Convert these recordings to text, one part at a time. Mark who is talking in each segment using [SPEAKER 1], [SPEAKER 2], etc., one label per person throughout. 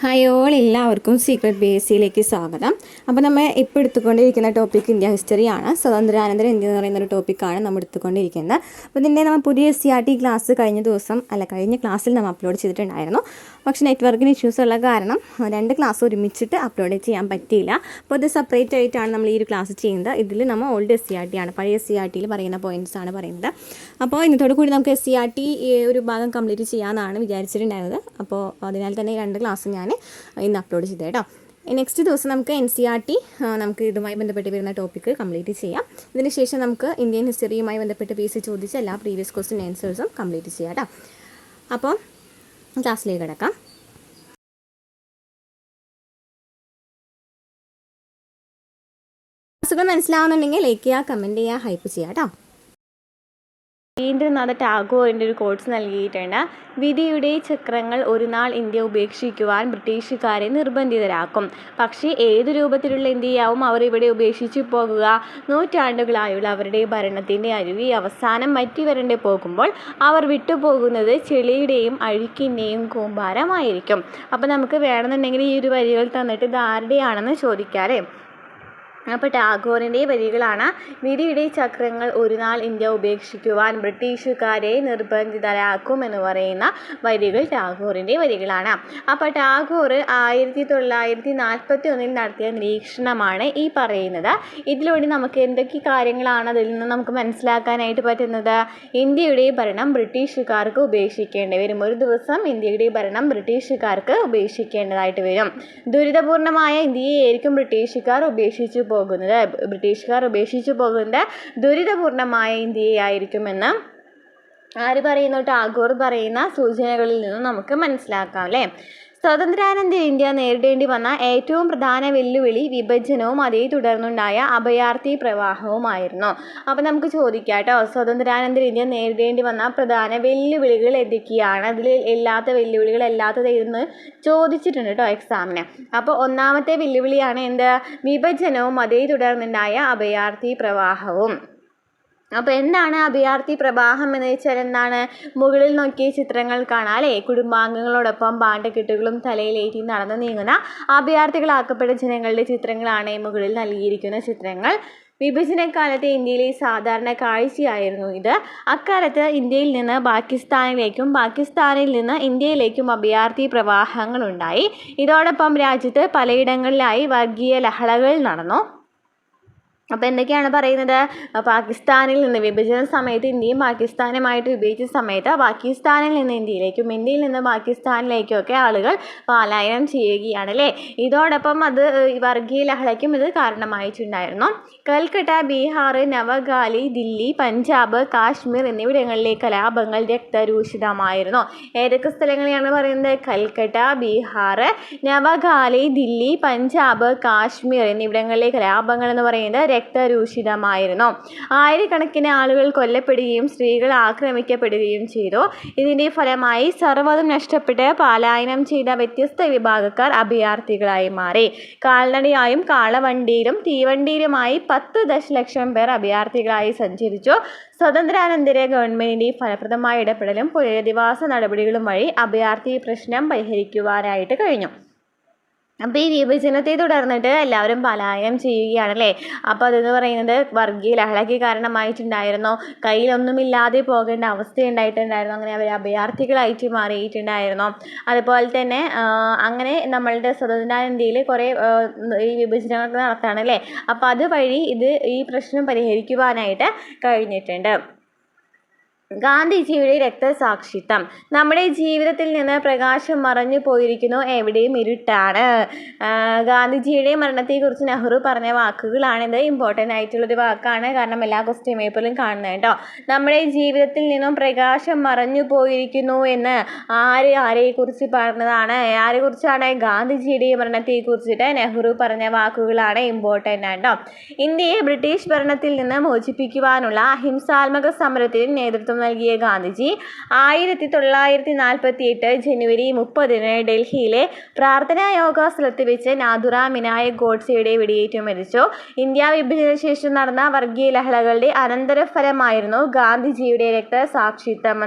[SPEAKER 1] Hi all, എല്ലാവർക്കും secret ബേസിയിലേക്ക് സ്വാഗതം. അപ്പോൾ നമ്മൾ ഇപ്പോൾ എടുത്തുകൊണ്ടിരിക്കുന്ന ടോപ്പിക് ഇന്ത്യ ഹിസ്റ്ററിയാണ്. സ്വതന്ത്രാനന്തര ഇന്ത്യ എന്ന് പറയുന്ന ഒരു ടോപ്പിക്കാണ് നമ്മൾ എടുത്തുകൊണ്ടിരിക്കുന്നത്. അപ്പോൾ ഇതിൻ്റെ നമ്മൾ പുതിയ SCERT ക്ലാസ് കഴിഞ്ഞ ക്ലാസ്സിൽ നമ്മൾ അപ്ലോഡ് ചെയ്തിട്ടുണ്ടായിരുന്നു. പക്ഷേ നെറ്റ്വർക്കിന് ഇഷ്യൂസ് ഉള്ള കാരണം 2 ക്ലാസ് ഒരുമിച്ചിട്ട് അപ്ലോഡ് ചെയ്യാൻ പറ്റിയില്ല. അപ്പോൾ ഇത് സെപ്പറേറ്റ് ആയിട്ടാണ് നമ്മൾ ഈ ഒരു ക്ലാസ് ചെയ്യുന്നത്. ഇതിൽ നമ്മൾ ഓൾഡ് SCERT ആണ്, പഴയ SCERTയിൽ പറയുന്ന പോയിൻറ്റ്സ് ആണ് പറയുന്നത്. അപ്പോൾ ഇന്നത്തോടു കൂടി നമുക്ക് SCERT ഒരു ഭാഗം കംപ്ലീറ്റ് ചെയ്യാമെന്നാണ് വിചാരിച്ചിട്ടുണ്ടായിരുന്നത്. അപ്പോൾ അതിനാൽ തന്നെ 2 ക്ലാസ് ഞാൻ ഇന്ന് അപ്ലോഡ് ചെയ്തത് കേട്ടോ. നെക്സ്റ്റ് ദിവസം നമുക്ക് NCERT നമുക്ക് ഇതുമായി ബന്ധപ്പെട്ട് വരുന്ന ടോപ്പിക്ക് കംപ്ലീറ്റ് ചെയ്യാം. ഇതിന് ശേഷം നമുക്ക് ഇന്ത്യൻ ഹിസ്റ്ററിയുമായി ബന്ധപ്പെട്ട് PSC ചോദിച്ച എല്ലാ പ്രീവിയസ് ക്വസ്റ്റ്യൻ ആൻസേഴ്സും കംപ്ലീറ്റ് ചെയ്യാം കേട്ടോ. അപ്പോൾ ക്ലാസ്സിലേക്ക് കിടക്കാം. ക്ലാസ്സുകൾ മനസ്സിലാവുന്നുണ്ടെങ്കിൽ ലൈക്ക് ചെയ്യുക, കമൻറ്റ് ചെയ്യുക, ഹൈപ്പ് ചെയ്യുക കേട്ടോ. രവീന്ദ്രനാഥ ടാഗോറിൻ്റെ ഒരു കോട്സ് നൽകിയിട്ടുണ്ട്. വിധിയുടെ ചക്രങ്ങൾ ഒരു നാൾ ഇന്ത്യ ഉപേക്ഷിക്കുവാൻ ബ്രിട്ടീഷുകാരെ നിർബന്ധിതരാക്കും. പക്ഷേ ഏതു രൂപത്തിലുള്ള ഇന്ത്യയാവും അവർ ഇവിടെ ഉപേക്ഷിച്ചു പോകുക? നൂറ്റാണ്ടുകളായുള്ള അവരുടെ ഭരണത്തിൻ്റെ അരുവി അവസാനം വറ്റി പോകുമ്പോൾ അവർ വിട്ടുപോകുന്നത് ചെളിയുടെയും അഴുക്കിൻ്റെയും കൂമ്പാരമായിരിക്കും. അപ്പോൾ നമുക്ക് വേണമെന്നുണ്ടെങ്കിൽ ഈ ഒരു വരികൾ തന്നിട്ട് ഇത് ആരുടെയാണെന്ന് ചോദിക്കാറേ. അപ്പോൾ ടാഗോറിൻ്റെ വരികളാണ്. വിധിയുടെ ചക്രങ്ങൾ ഒരു നാൾ ഇന്ത്യ ഉപേക്ഷിക്കുവാൻ ബ്രിട്ടീഷുകാരെ നിർബന്ധിതരാക്കും എന്ന് പറയുന്ന വരികൾ ടാഗോറിൻ്റെ വരികളാണ്. അപ്പോൾ ടാഗോർ 1941 നടത്തിയ നിരീക്ഷണമാണ് ഈ പറയുന്നത്. ഇതിലൂടെ നമുക്ക് എന്തൊക്കെ കാര്യങ്ങളാണ് അതിൽ നിന്ന് നമുക്ക് മനസ്സിലാക്കാനായിട്ട് പറ്റുന്നത്? ഇന്ത്യയുടെ ഭരണം ബ്രിട്ടീഷുകാർക്ക് ഉപേക്ഷിക്കേണ്ടി വരും. ഒരു ദിവസം ഇന്ത്യയുടെ ഭരണം ബ്രിട്ടീഷുകാർക്ക് ഉപേക്ഷിക്കേണ്ടതായിട്ട് വരും. ദുരിതപൂർണമായ ഇന്ത്യയായിരിക്കും ബ്രിട്ടീഷുകാർ ഉപേക്ഷിച്ചു പോകുന്നത് ദുരിതപൂർണമായ ഇന്ത്യയായിരിക്കുമെന്ന് ആര് പറയുന്നു? ടാഗോർ പറയുന്ന സൂചനകളിൽ നിന്നും നമുക്ക് മനസ്സിലാക്കാം അല്ലേ. സ്വതന്ത്രാനന്തര ഇന്ത്യ നേരിടേണ്ടി വന്ന ഏറ്റവും പ്രധാന വെല്ലുവിളി വിഭജനവും അതേ തുടർന്നുണ്ടായ അഭയാർത്ഥി പ്രവാഹവുമായിരുന്നു. അപ്പോൾ നമുക്ക് ചോദിക്കാം കേട്ടോ, സ്വതന്ത്രാനന്തര ഇന്ത്യ നേരിടേണ്ടി വന്ന പ്രധാന വെല്ലുവിളികൾ എന്തൊക്കെയാണ്? അതിൽ വെല്ലുവിളികൾ എല്ലാത്തതെന്ന് ചോദിച്ചിട്ടുണ്ട് കേട്ടോ എക്സാമിന്. അപ്പോൾ ഒന്നാമത്തെ വെല്ലുവിളിയാണ് എന്ത്? വിഭജനവും അതേ തുടർന്നുണ്ടായ അഭയാർത്ഥി പ്രവാഹവും. അപ്പോൾ എന്താണ് അഭയാർത്ഥി പ്രവാഹം എന്ന് വെച്ചാൽ എന്താണ്? മുകളിൽ നോക്കിയ ചിത്രങ്ങൾ കാണാം അല്ലേ. കുടുംബാംഗങ്ങളോടൊപ്പം പാണ്ടക്കെട്ടുകളും തലയിലേറ്റി നടന്നു നീങ്ങുന്ന അഭയാർത്ഥികളാക്കപ്പെട്ട ജനങ്ങളുടെ ചിത്രങ്ങളാണ് മുകളിൽ നൽകിയിരിക്കുന്ന ചിത്രങ്ങൾ. വിഭജനകാലത്തെ ഇന്ത്യയിലെ സാധാരണ കാഴ്ചയായിരുന്നു ഇത്. അക്കാലത്ത് ഇന്ത്യയിൽ നിന്ന് പാകിസ്ഥാനിലേക്കും പാകിസ്ഥാനിൽ നിന്ന് ഇന്ത്യയിലേക്കും അഭയാർത്ഥി പ്രവാഹങ്ങളുണ്ടായി. ഇതോടൊപ്പം രാജ്യത്ത് പലയിടങ്ങളിലായി വർഗീയ ലഹളകൾ നടന്നു. അപ്പോൾ എന്തൊക്കെയാണ് പറയുന്നത്? പാകിസ്ഥാനിൽ നിന്ന് വിഭജന സമയത്ത് ഇന്ത്യയും പാകിസ്ഥാനുമായിട്ട് വിഭജിച്ച സമയത്ത് പാകിസ്ഥാനിൽ നിന്ന് ഇന്ത്യയിലേക്കും ഇന്ത്യയിൽ നിന്ന് പാകിസ്ഥാനിലേക്കും ഒക്കെ ആളുകൾ പലായനം ചെയ്യുകയാണ് അല്ലേ. ഇതോടൊപ്പം അത് വർഗീയ ലഹളയ്ക്കും ഇത് കാരണമായിട്ടുണ്ടായിരുന്നു. കൽക്കട്ട, ബീഹാർ, നവഗാലി, ദില്ലി, പഞ്ചാബ്, കാശ്മീർ എന്നിവിടങ്ങളിലെ കലാപങ്ങൾ രക്തരൂഷിതമായിരുന്നു. ഏതൊക്കെ സ്ഥലങ്ങളെയാണ് പറയുന്നത്? കൽക്കട്ട, ബീഹാർ, നവഗാലി, ദില്ലി, പഞ്ചാബ്, കാശ്മീർ എന്നിവിടങ്ങളിലെ കലാപങ്ങൾ എന്ന് പറയുന്നത് രക്തരൂഷിതമായിരുന്നു. ആയിരക്കണക്കിന് ആളുകൾ കൊല്ലപ്പെടുകയും സ്ത്രീകൾ ആക്രമിക്കപ്പെടുകയും ചെയ്തു. ഇതിൻ്റെ ഫലമായി സർവ്വതും നഷ്ടപ്പെട്ട് പലായനം ചെയ്ത വ്യത്യസ്ത വിഭാഗക്കാർ അഭയാർത്ഥികളായി മാറി. കാൽനടയായും കാളവണ്ടിയിലും തീവണ്ടിയിലുമായി 10 ദശലക്ഷം പേർ അഭയാർത്ഥികളായി സഞ്ചരിച്ചു. സ്വതന്ത്രാനന്തര ഗവൺമെൻറ്റിൻ്റെ ഫലപ്രദമായ ഇടപെടലും പുനരധിവാസ നടപടികളും വഴി അഭയാർത്ഥി പ്രശ്നം പരിഹരിക്കുവാനായിട്ട് കഴിഞ്ഞു. അപ്പോൾ ഈ വിഭജനത്തെ തുടർന്നിട്ട് എല്ലാവരും പലായനം ചെയ്യുകയാണല്ലേ. അപ്പോൾ അതെന്ന് പറയുന്നത് വർഗീയ ലഹളയ്ക്ക് കാരണമായിട്ടുണ്ടായിരുന്നു. കയ്യിലൊന്നുമില്ലാതെ പോകേണ്ട അവസ്ഥയുണ്ടായിട്ടുണ്ടായിരുന്നു. അങ്ങനെ അവർ അഭയാർത്ഥികളായിട്ട് മാറിയിട്ടുണ്ടായിരുന്നു. അതുപോലെ തന്നെ അങ്ങനെ നമ്മളുടെ സ്വതന്ത്രാനന്തരയിൽ കുറേ ഈ വിഭജനങ്ങളൊക്കെ നടത്തുകയാണല്ലേ. അപ്പോൾ അതുവഴി ഈ പ്രശ്നം പരിഹരിക്കുവാനായിട്ട് കഴിഞ്ഞിട്ടുണ്ട്. ഗാന്ധിജിയുടെ രക്തസാക്ഷിത്വം. നമ്മുടെ ജീവിതത്തിൽ നിന്ന് പ്രകാശം മറഞ്ഞു പോയിരിക്കുന്നു, എവിടെയും ഇരുട്ടാണ്. ഗാന്ധിജിയുടെ മരണത്തെക്കുറിച്ച് നെഹ്റു പറഞ്ഞ വാക്കുകളാണിത്. ഇമ്പോർട്ടൻ്റ് ആയിട്ടുള്ളൊരു വാക്കാണ്, കാരണം എല്ലാ ക്വസ്റ്റ്യൻ പേപ്പറിലും കാണുന്നത് കേട്ടോ. നമ്മുടെ ജീവിതത്തിൽ നിന്നും പ്രകാശം മറഞ്ഞു പോയിരിക്കുന്നു എന്ന് ആരെക്കുറിച്ച് പറഞ്ഞതാണ്? ആരെക്കുറിച്ചാണ്? ഗാന്ധിജിയുടെ മരണത്തെക്കുറിച്ചിട്ട് നെഹ്റു പറഞ്ഞ വാക്കുകളാണ് ഇമ്പോർട്ടൻ്റ് ആട്ടോ. ഇന്ത്യയെ ബ്രിട്ടീഷ് ഭരണത്തിൽ നിന്ന് മോചിപ്പിക്കുവാനുള്ള അഹിംസാത്മക സമരത്തിന് നേതൃത്വം നൽകിയ ഗാന്ധിജി 1948 ജനുവരി 30 ഡൽഹിയിലെ പ്രാർത്ഥനാ യോഗ സ്ഥലത്ത് വെച്ച് നാഥുറാം വിനായക് ഗോഡ്സെയുടെ വെടിയേറ്റ് മരിച്ചു. ഇന്ത്യ വിഭജന ശേഷം നടന്ന വർഗീയ ലഹളകളുടെ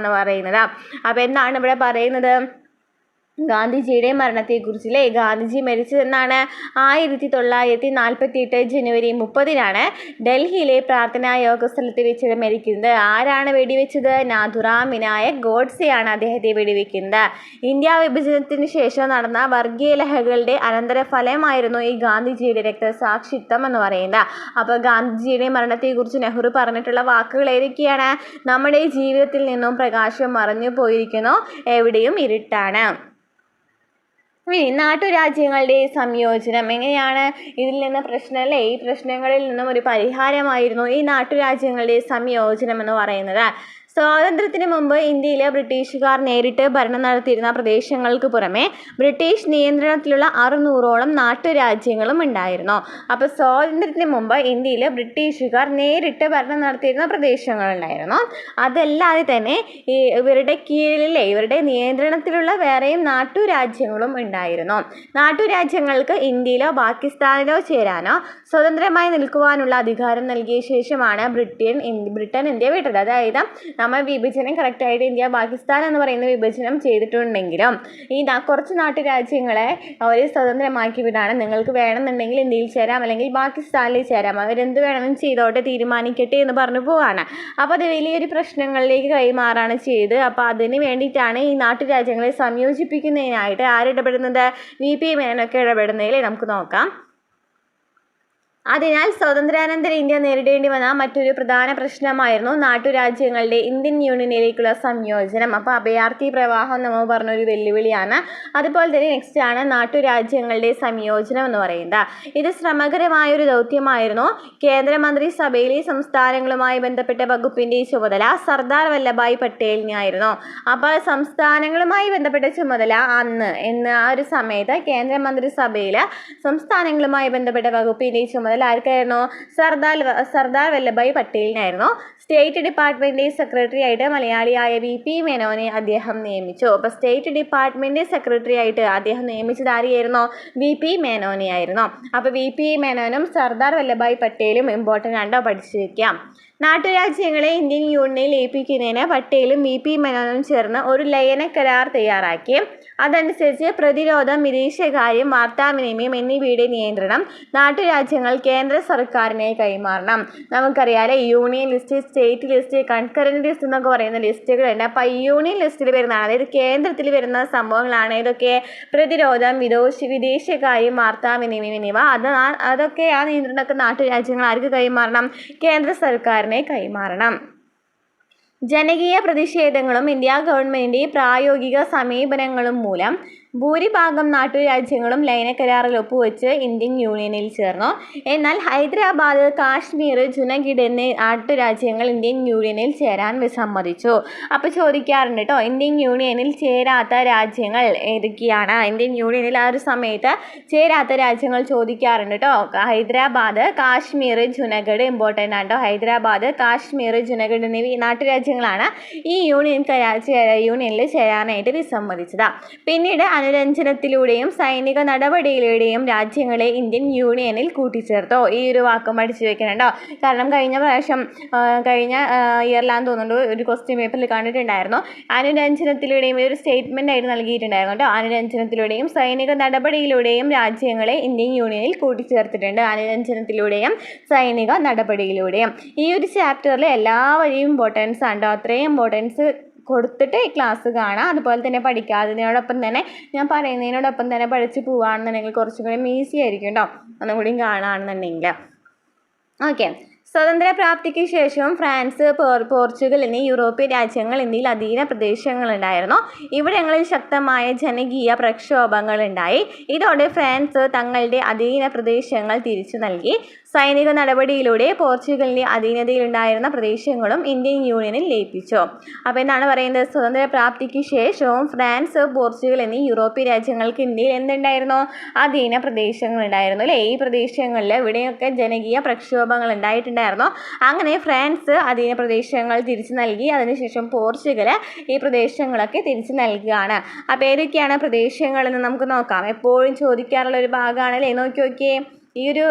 [SPEAKER 1] ഗാന്ധിജിയുടെ മരണത്തെക്കുറിച്ചില്ലേ, ഗാന്ധിജി മരിച്ചതെന്നാണ് 1948 ജനുവരി 30 ഡൽഹിയിലെ പ്രാർത്ഥനാ യോഗ സ്ഥലത്ത് വെച്ച് മരിക്കുന്നത്. ആരാണ് വെടിവെച്ചത്? നാഥുറാം വിനായക് ഗോഡ്സെയാണ് അദ്ദേഹത്തെ വെടിവെക്കുന്നത്. ഇന്ത്യ വിഭജനത്തിന് ശേഷം നടന്ന വർഗീയ ലഹളകളുടെ അനന്തരഫലമായിരുന്നു ഈ ഗാന്ധിജിയുടെ രക്തസാക്ഷിത്വം എന്ന് പറയുന്നത്. അപ്പോൾ ഗാന്ധിജിയുടെ മരണത്തെക്കുറിച്ച് നെഹ്റു പറഞ്ഞിട്ടുള്ള വാക്കുകൾ ഏതൊക്കെയാണ്? നമ്മുടെ ജീവിതത്തിൽ നിന്നും പ്രകാശം മറഞ്ഞു പോയിരിക്കുന്നു, എവിടെയും ഇരുട്ടാണ്. ഇനി നാട്ടുരാജ്യങ്ങളുടെ സംയോജനം എങ്ങനെയാണ്? ഇതിൽ നിന്ന് പ്രശ്നമല്ലേ, ഈ പ്രശ്നങ്ങളിൽ നിന്നും ഒരു പരിഹാരമായിരുന്നു ഈ നാട്ടുരാജ്യങ്ങളുടെ സംയോജനം എന്ന് പറയുന്നത്. സ്വാതന്ത്ര്യത്തിന് മുമ്പ് ഇന്ത്യയിൽ ബ്രിട്ടീഷുകാർ നേരിട്ട് ഭരണം നടത്തിയിരുന്ന പ്രദേശങ്ങൾക്ക് പുറമെ ബ്രിട്ടീഷ് നിയന്ത്രണത്തിലുള്ള 600ഓളം നാട്ടുരാജ്യങ്ങളും ഉണ്ടായിരുന്നു. അപ്പോൾ സ്വാതന്ത്ര്യത്തിന് മുമ്പ് ഇന്ത്യയിൽ ബ്രിട്ടീഷുകാർ നേരിട്ട് ഭരണം നടത്തിയിരുന്ന പ്രദേശങ്ങളുണ്ടായിരുന്നു. അതല്ലാതെ തന്നെ ഇവരുടെ കീഴിലെ ഇവരുടെ നിയന്ത്രണത്തിലുള്ള വേറെയും നാട്ടുരാജ്യങ്ങളും ഉണ്ടായിരുന്നു. നാട്ടുരാജ്യങ്ങൾക്ക് ഇന്ത്യയിലോ പാകിസ്ഥാനിലോ ചേരാനോ സ്വതന്ത്രമായി നിൽക്കുവാനുള്ള അധികാരം നൽകിയ ശേഷമാണ് ബ്രിട്ടൻ ഇന്ത്യ വിട്ടത്. അതായത് നമ്മൾ വിഭജനം കറക്റ്റായിട്ട് ഇന്ത്യ പാകിസ്ഥാൻ എന്ന് പറയുന്ന വിഭജനം ചെയ്തിട്ടുണ്ടെങ്കിലും ഈ കുറച്ച് നാട്ടുരാജ്യങ്ങളെ അവർ സ്വതന്ത്രമാക്കി വിടാണ്. നിങ്ങൾക്ക് വേണമെന്നുണ്ടെങ്കിൽ ഇന്ത്യയിൽ ചേരാം, അല്ലെങ്കിൽ പാകിസ്ഥാനിൽ ചേരാം, അവരെന്ത് വേണമെങ്കിലും ചെയ്തോട്ടെ, തീരുമാനിക്കട്ടെ എന്ന് പറഞ്ഞു പോവാണ്. അപ്പോൾ അത് വലിയൊരു പ്രശ്നങ്ങളിലേക്ക് കൈമാറാണ് ചെയ്ത്. അപ്പോൾ അതിന് വേണ്ടിയിട്ടാണ് ഈ നാട്ടുരാജ്യങ്ങളെ സംയോജിപ്പിക്കുന്നതിനായിട്ട് ആരിടപെടുന്നത്? VP മേനോനൊക്കെ ഇടപെടുന്നതിൽ നമുക്ക് നോക്കാം. അതിനാൽ സ്വാതന്ത്ര്യാനന്തര ഇന്ത്യ നേരിടേണ്ടി വന്ന മറ്റൊരു പ്രധാന പ്രശ്നമായിരുന്നു നാട്ടുരാജ്യങ്ങളുടെ ഇന്ത്യൻ യൂണിയനിലേക്കുള്ള സംയോജനം. അപ്പോൾ അഭയാർത്ഥി പ്രവാഹം നമ്മൾ പറഞ്ഞൊരു വെല്ലുവിളിയാണ്. അതുപോലെ തന്നെ നെക്സ്റ്റ് ആണ് നാട്ടുരാജ്യങ്ങളുടെ സംയോജനം എന്ന് പറയുന്നത്. ഇത് ശ്രമകരമായൊരു ദൗത്യമായിരുന്നു. കേന്ദ്രമന്ത്രിസഭയിലെ സംസ്ഥാനങ്ങളുമായി ബന്ധപ്പെട്ട വകുപ്പിൻ്റെ ചുമതല സർദാർ വല്ലഭായ് പട്ടേലിനായിരുന്നു. അപ്പോൾ സംസ്ഥാനങ്ങളുമായി ബന്ധപ്പെട്ട ചുമതല ആ ഒരു സമയത്ത് കേന്ദ്രമന്ത്രിസഭയിൽ സംസ്ഥാനങ്ങളുമായി ബന്ധപ്പെട്ട വകുപ്പിൻ്റെ ചുമതല ആർക്കായിരുന്നു? സർദാർ വല്ലഭായ് പട്ടേലിനായിരുന്നു. സ്റ്റേറ്റ് ഡിപ്പാർട്ട്മെന്റ് സെക്രട്ടറി ആയിട്ട് മലയാളിയായ VP മേനോനെ അദ്ദേഹം നിയമിച്ചു. അപ്പോൾ സ്റ്റേറ്റ് ഡിപ്പാർട്ട്മെന്റ് സെക്രട്ടറി ആയിട്ട് അദ്ദേഹം നിയമിച്ചത് ആരെയായിരുന്നു? VP മേനോനെയായിരുന്നു. അപ്പോൾ VP മേനോനും സർദാർ വല്ലഭായ് പട്ടേലും ഇമ്പോർട്ടൻ്റ് ആണ്ടോ, പഠിച്ചു വയ്ക്കാം. നാട്ടുരാജ്യങ്ങളെ ഇന്ത്യൻ യൂണിയനിൽ ലയിപ്പിക്കുന്നതിന് പട്ടേലും VP മേനോനും ചേർന്ന് ഒരു ലയന കരാർ തയ്യാറാക്കി. അതനുസരിച്ച് പ്രതിരോധം, വിദേശകാര്യം, വാർത്താവിനിമയം എന്നിവയുടെ നിയന്ത്രണം നാട്ടുരാജ്യങ്ങൾ കേന്ദ്ര സർക്കാരിനെ കൈമാറണം. നമുക്കറിയാലോ union list, state list, concurrent list എന്നൊക്കെ പറയുന്ന ലിസ്റ്റുകളുണ്ട്. അപ്പോൾ ഈ യൂണിയൻ ലിസ്റ്റിൽ വരുന്നതാണ്, അതായത് കേന്ദ്രത്തിൽ വരുന്ന സംഭവങ്ങളാണ് ഇതൊക്കെ. പ്രതിരോധം, വിദേശകാര്യം, വാർത്താവിനിമയം എന്നിവ അതൊക്കെ ആ നിയന്ത്രണമൊക്കെ നാട്ടുരാജ്യങ്ങൾ ആർക്ക് കൈമാറണം? കേന്ദ്ര സർക്കാരിനെ കൈമാറണം. ജനകീയ പ്രതിഷേധങ്ങളും ഇന്ത്യ ഗവൺമെൻറ്റിൻ്റെ പ്രായോഗിക സമീപനങ്ങളും മൂലം ഭൂരിഭാഗം നാട്ടുരാജ്യങ്ങളും ലയന കരാറിൽ ഒപ്പുവെച്ച് ഇന്ത്യൻ യൂണിയനിൽ ചേർന്നു. എന്നാൽ ഹൈദരാബാദ്, കാശ്മീർ, ജുനഗഡ് എന്നീ നാട്ടുരാജ്യങ്ങൾ ഇന്ത്യൻ യൂണിയനിൽ ചേരാൻ വിസമ്മതിച്ചു. അപ്പോൾ ചോദിക്കാറുണ്ട് കേട്ടോ, ഇന്ത്യൻ യൂണിയനിൽ ചേരാത്ത രാജ്യങ്ങൾ ഏതൊക്കെയാണ്? ഇന്ത്യൻ യൂണിയനിൽ ആ ഒരു സമയത്ത് ചേരാത്ത രാജ്യങ്ങൾ ചോദിക്കാറുണ്ട് കേട്ടോ. ഹൈദരാബാദ്, കാശ്മീർ, ജുനഗഡ് ഇമ്പോർട്ടൻ്റ് ആണ് കേട്ടോ. ഹൈദരാബാദ്, കാശ്മീർ, ജുനഗഡ് എന്നീ നാട്ടുരാജ്യങ്ങളാണ് ഈ യൂണിയനിൽ ചേരാനായിട്ട് വിസമ്മതിച്ചത്. പിന്നീട് അനുരഞ്ജനത്തിലൂടെയും സൈനിക നടപടിയിലൂടെയും രാജ്യങ്ങളെ ഇന്ത്യൻ യൂണിയനിൽ കൂട്ടിച്ചേർത്തു. ഈ ഒരു വാക്കും പഠിച്ചു വെക്കണുണ്ടോ? കാരണം കഴിഞ്ഞ ഇയറിലാന്ന് തോന്നുന്നുണ്ട് ഒരു ക്വസ്റ്റ്യൻ പേപ്പറിൽ കണ്ടിട്ടുണ്ടായിരുന്നു. അനുരഞ്ജനത്തിലൂടെയും ഒരു സ്റ്റേറ്റ്മെൻ്റ് ആയിട്ട് നൽകിയിട്ടുണ്ടായിരുന്നു കേട്ടോ. അനുരഞ്ജനത്തിലൂടെയും സൈനിക നടപടിയിലൂടെയും രാജ്യങ്ങളെ ഇന്ത്യൻ യൂണിയനിൽ കൂട്ടിച്ചേർത്തിട്ടുണ്ട്. അനുരഞ്ജനത്തിലൂടെയും സൈനിക നടപടിയിലൂടെയും. ഈ ഒരു ചാപ്റ്ററിൽ എല്ലാവരെയും ഇമ്പോർട്ടൻസ് ഉണ്ടോ, അത്രയും ഇമ്പോർട്ടൻസ് കൊടുത്തിട്ട് ഈ ക്ലാസ് കാണാം. അതുപോലെ തന്നെ പഠിക്കാതിനോടൊപ്പം തന്നെ ഞാൻ പറയുന്നതിനോടൊപ്പം തന്നെ പഠിച്ച് പോവുകയാണെന്നുണ്ടെങ്കിൽ കുറച്ചും കൂടി ഈസി ആയിരിക്കും കേട്ടോ, ഒന്നും കൂടി കാണുകയാണെന്നുണ്ടെങ്കിൽ. ഓക്കെ. സ്വതന്ത്രപ്രാപ്തിക്ക് ശേഷം ഫ്രാൻസ്, പോർച്ചുഗൽ എന്നീ യൂറോപ്യൻ രാജ്യങ്ങൾ ഇന്ത്യയിൽ അധീന പ്രദേശങ്ങളുണ്ടായിരുന്നു. ഇവിടങ്ങളിൽ ശക്തമായ ജനകീയ പ്രക്ഷോഭങ്ങളുണ്ടായി. ഇതോടെ ഫ്രാൻസ് തങ്ങളുടെ അധീന പ്രദേശങ്ങൾ തിരിച്ചു നൽകി. സൈനിക നടപടിയിലൂടെ പോർച്ചുഗലിൻ്റെ അധീനതയിലുണ്ടായിരുന്ന പ്രദേശങ്ങളും ഇന്ത്യൻ യൂണിയനിൽ ലയിപ്പിച്ചു. അപ്പോൾ എന്താണ് പറയുന്നത്? സ്വതന്ത്രപ്രാപ്തിക്ക് ശേഷവും ഫ്രാൻസ്, പോർച്ചുഗൽ എന്നീ യൂറോപ്യൻ രാജ്യങ്ങൾക്ക് ഇന്ത്യയിൽ എന്തുണ്ടായിരുന്നു? അധീന പ്രദേശങ്ങളുണ്ടായിരുന്നു അല്ലേ? ഈ പ്രദേശങ്ങളിൽ ഇവിടെയൊക്കെ ജനകീയ പ്രക്ഷോഭങ്ങൾ ഉണ്ടായിട്ടുണ്ടായിരുന്നു. അങ്ങനെ ഫ്രാൻസ് അധീന പ്രദേശങ്ങൾ തിരിച്ചു നൽകി. അതിനുശേഷം പോർച്ചുഗൽ ഈ പ്രദേശങ്ങളൊക്കെ തിരിച്ചു നൽകുകയാണ്. അപ്പോൾ ഏതൊക്കെയാണ് പ്രദേശങ്ങളെന്ന് നമുക്ക് നോക്കാം. എപ്പോഴും ചോദിക്കാറുള്ള ഒരു ഭാഗമാണല്ലേ, നോക്കിയേ. ഈ ഒരു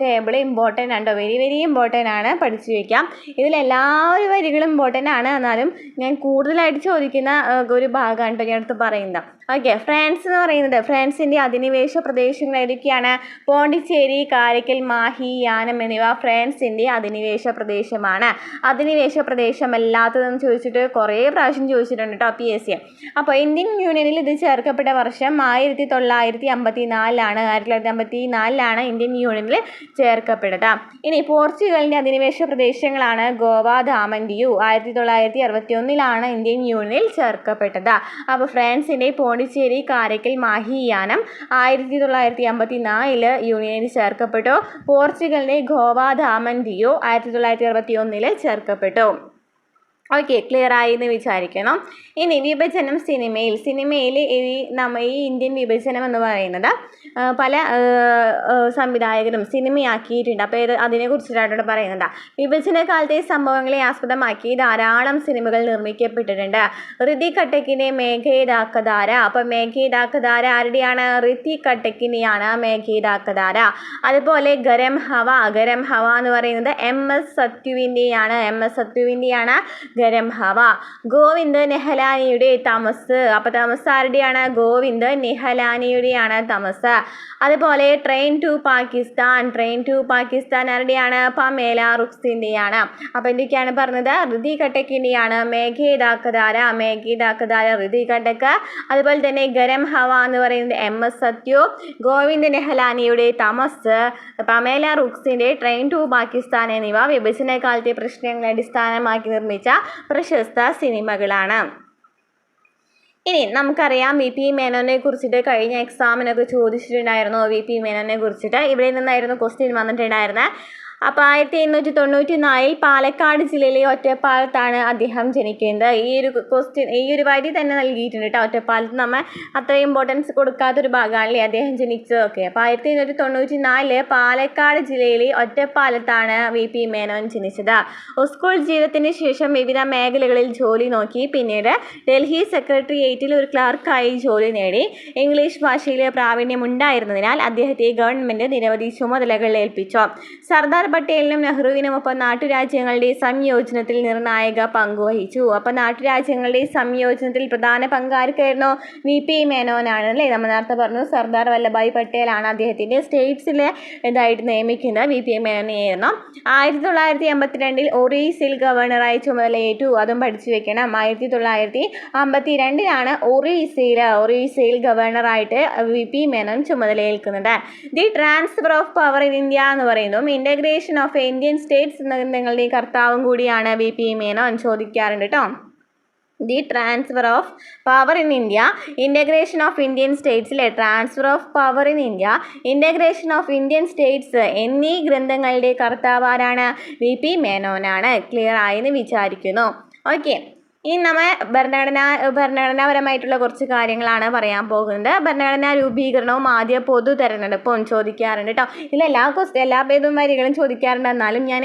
[SPEAKER 1] ടേബിൾ ഇമ്പോർട്ടൻ്റ് ആണ്, വെരി വെരി ഇമ്പോർട്ടൻ്റ് ആണ്, പഠിച്ചു വയ്ക്കാം. ഇതിലെല്ലാ ഒരു വരികളും ഇമ്പോർട്ടൻ്റ് ആണ്, എന്നാലും ഞാൻ കൂടുതലായിട്ട് ചോദിക്കുന്ന ഒരു ഭാഗമാണ് കേട്ടോ ഞാൻ അടുത്ത് പറയുന്നത്. ഓക്കെ, ഫ്രാൻസ് എന്ന് പറയുന്നത് ഫ്രാൻസിൻ്റെ അധിനിവേശ പ്രദേശങ്ങൾ ഏതൊക്കെയാണ്? പോണ്ടിച്ചേരി, കാരക്കൽ, മാഹി, യാനം എന്നിവ ഫ്രാൻസിൻ്റെ അധിനിവേശ പ്രദേശമാണ്. അധിനിവേശ പ്രദേശമല്ലാത്തതെന്ന് ചോദിച്ചിട്ട് കുറേ പ്രാവശ്യം ചോദിച്ചിട്ടുണ്ട് കേട്ടോ PSC. അപ്പോൾ ഇന്ത്യൻ യൂണിയനിൽ ഇത് ചേർക്കപ്പെട്ട വർഷം 1954 1954 ഇന്ത്യൻ യൂണിയനിൽ ചേർക്കപ്പെട്ടത്. ഇനി പോർച്ചുഗലിൻ്റെ അധിനിവേശ പ്രദേശങ്ങളാണ് ഗോവ, ദാമൻ, ദിയു. 1961 ഇന്ത്യൻ യൂണിയനിൽ ചേർക്കപ്പെട്ടത്. അപ്പോൾ ഫ്രാൻസിൻ്റെ പോണ്ടിച്ചേരി, കാരക്കൽ, മാഹി, യാനം 1954 യൂണിയനിൽ ചേർക്കപ്പെട്ടു. പോർച്ചുഗലിൻ്റെ ഗോവ, ദാമൻ, ദിയു 1961 ചേർക്കപ്പെട്ടു. ഓക്കെ, ക്ലിയർ ആയി എന്ന് വിചാരിക്കണം. ഇനി വിഭജനം സിനിമയിൽ ഈ ഇന്ത്യൻ വിഭജനം എന്ന് പറയുന്നത് പല സംവിധായകരും സിനിമയാക്കിയിട്ടുണ്ട്. അപ്പോൾ അതിനെക്കുറിച്ചിട്ടാണ് പറയുന്നത്. വിഭജന കാലത്തെ സംഭവങ്ങളെ ആസ്പദമാക്കി ധാരാളം സിനിമകൾ നിർമ്മിക്കപ്പെട്ടിട്ടുണ്ട്. ഋതിക് കട്ടക്കിൻ്റെ മേഘേദാക്കധാര. അപ്പോൾ മേഘേദാക്കധാര ആരുടെയാണ്? ഋതിക് കട്ടക്കിനെയാണ് മേഘേദാക്കധാര. അതുപോലെ ഗരം ഹവ എന്ന് പറയുന്നത് MS സത്യുവിൻ്റെയാണ് ഗരം ഹവ. ഗോവിന്ദ് നെഹലാനിയുടെ തമസ്. അപ്പോൾ തമസ് ആരുടെയാണ്? ഗോവിന്ദ് നെഹലാനിയുടെയാണ് തമസ്. അതുപോലെ ട്രെയിൻ ടു പാകിസ്ഥാൻ ആരുടെയാണ്? പമേല റുക്സിൻ്റെയാണ്. അപ്പോൾ എന്തൊക്കെയാണ് പറഞ്ഞത്? ഋതിക് കട്ടക്കിൻ്റെയാണ് മേഘേദാക്കധാര ഋതിക് കട്ടക്ക്. അതുപോലെ തന്നെ ഗരം ഹവ എന്ന് പറയുന്നത് MS സത്യു. ഗോവിന്ദ് നെഹലാനിയുടെ തമസ്, പമേല റുക്സിൻ്റെ ട്രെയിൻ ടു പാകിസ്ഥാൻ എന്നിവ വിഭജന കാലത്തെ പ്രശ്നങ്ങളെ അടിസ്ഥാനമാക്കി നിർമ്മിച്ച പ്രശസ്ത സിനിമകളാണ്. ഇനി നമുക്കറിയാം VP മേനോനെ കുറിച്ചിട്ട് കഴിഞ്ഞ എക്സാമിനൊക്കെ ചോദിച്ചിട്ടുണ്ടായിരുന്നു. VP മേനോനെ കുറിച്ചിട്ട് ഇവിടെ നിന്നായിരുന്നു ക്വസ്റ്റ്യൻ വന്നിട്ടുണ്ടായിരുന്നത്. അപ്പോൾ 1894 പാലക്കാട് ജില്ലയിലെ ഒറ്റപ്പാലത്താണ് അദ്ദേഹം ജനിക്കുന്നത്. ഈ ഒരു വരി തന്നെ നൽകിയിട്ടുണ്ട് കേട്ടോ. ഒറ്റപ്പാലത്ത് നമ്മൾ അത്ര ഇമ്പോർട്ടൻസ് കൊടുക്കാത്തൊരു ഭാഗമാണല്ലേ അദ്ദേഹം ജനിച്ചത്. ഓക്കെ, അപ്പോൾ 1894 പാലക്കാട് ജില്ലയിലെ ഒറ്റപ്പാലത്താണ് VP മേനോൻ ജനിച്ചത്. സ്കൂൾ ജീവിതത്തിന് ശേഷം വിവിധ മേഖലകളിൽ ജോലി നോക്കി. പിന്നീട് ഡൽഹി സെക്രട്ടേറിയറ്റിൽ ഒരു ക്ലർക്കായി ജോലി നേടി. ഇംഗ്ലീഷ് ഭാഷയിൽ പ്രാവീണ്യമുണ്ടായിരുന്നതിനാൽ അദ്ദേഹത്തെ ഗവൺമെൻറ് നിരവധി ചുമതലകൾ ഏൽപ്പിച്ചു. സർദാർ പട്ടേലിനും നെഹ്റുവിനുമൊപ്പം നാട്ടുരാജ്യങ്ങളുടെ സംയോജനത്തിൽ നിർണായക പങ്കുവഹിച്ചു. അപ്പോൾ നാട്ടുരാജ്യങ്ങളുടെ സംയോജനത്തിൽ പ്രധാന പങ്കാർക്കായിരുന്നു? VP മേനോനാണ് അല്ലേ. നമ്മൾ നേരത്തെ പറഞ്ഞു സർദാർ വല്ലഭായ് പട്ടേലാണ് അദ്ദേഹത്തിൻ്റെ സ്റ്റേറ്റ്സിലെ ഇതായിട്ട് നിയമിക്കുന്നത്. VP മേനോനെയായിരുന്നു. 1952 ഒറീസയിൽ ഗവർണറായി ചുമതലയേറ്റു. അതും പഠിച്ചു വെക്കണം. 1952 ഒറീസയിൽ ഗവർണറായിട്ട് VP മേനോൻ ചുമതലയേൽക്കുന്നത്. The transfer of power in India എന്ന് പറയുന്നു. ഇൻ്റഗ്രേഷൻ ഓഫ് ഇന്ത്യൻ സ്റ്റേറ്റ്സ് എന്നങ്ങളുടെ കർത്താവും കൂടിയാണ് VP മേനോൻ. ചോദിക്കാറുണ്ട് കേട്ടോ. The transfer of power in India, integration of Indian സ്റ്റേറ്റ്സിലെ transfer of power in India, integration of Indian states എന്നീ ഗ്രന്ഥങ്ങളുടെ കർത്താവ് ആരാണ്? VP മേനോനാണ്. ക്ലിയർ ആയെന്ന് വിചാരിക്കുന്നു. ഓക്കെ, ഇനി നമ്മൾ ഭരണഘടനാപരമായിട്ടുള്ള കുറച്ച് കാര്യങ്ങളാണ് പറയാൻ പോകുന്നത്. ഭരണഘടനാ രൂപീകരണവും ആദ്യ പൊതു തെരഞ്ഞെടുപ്പും ചോദിക്കാറുണ്ട് കേട്ടോ. എല്ലാ പേരും വരികളും ചോദിക്കാറുണ്ട്. എന്നാലും ഞാൻ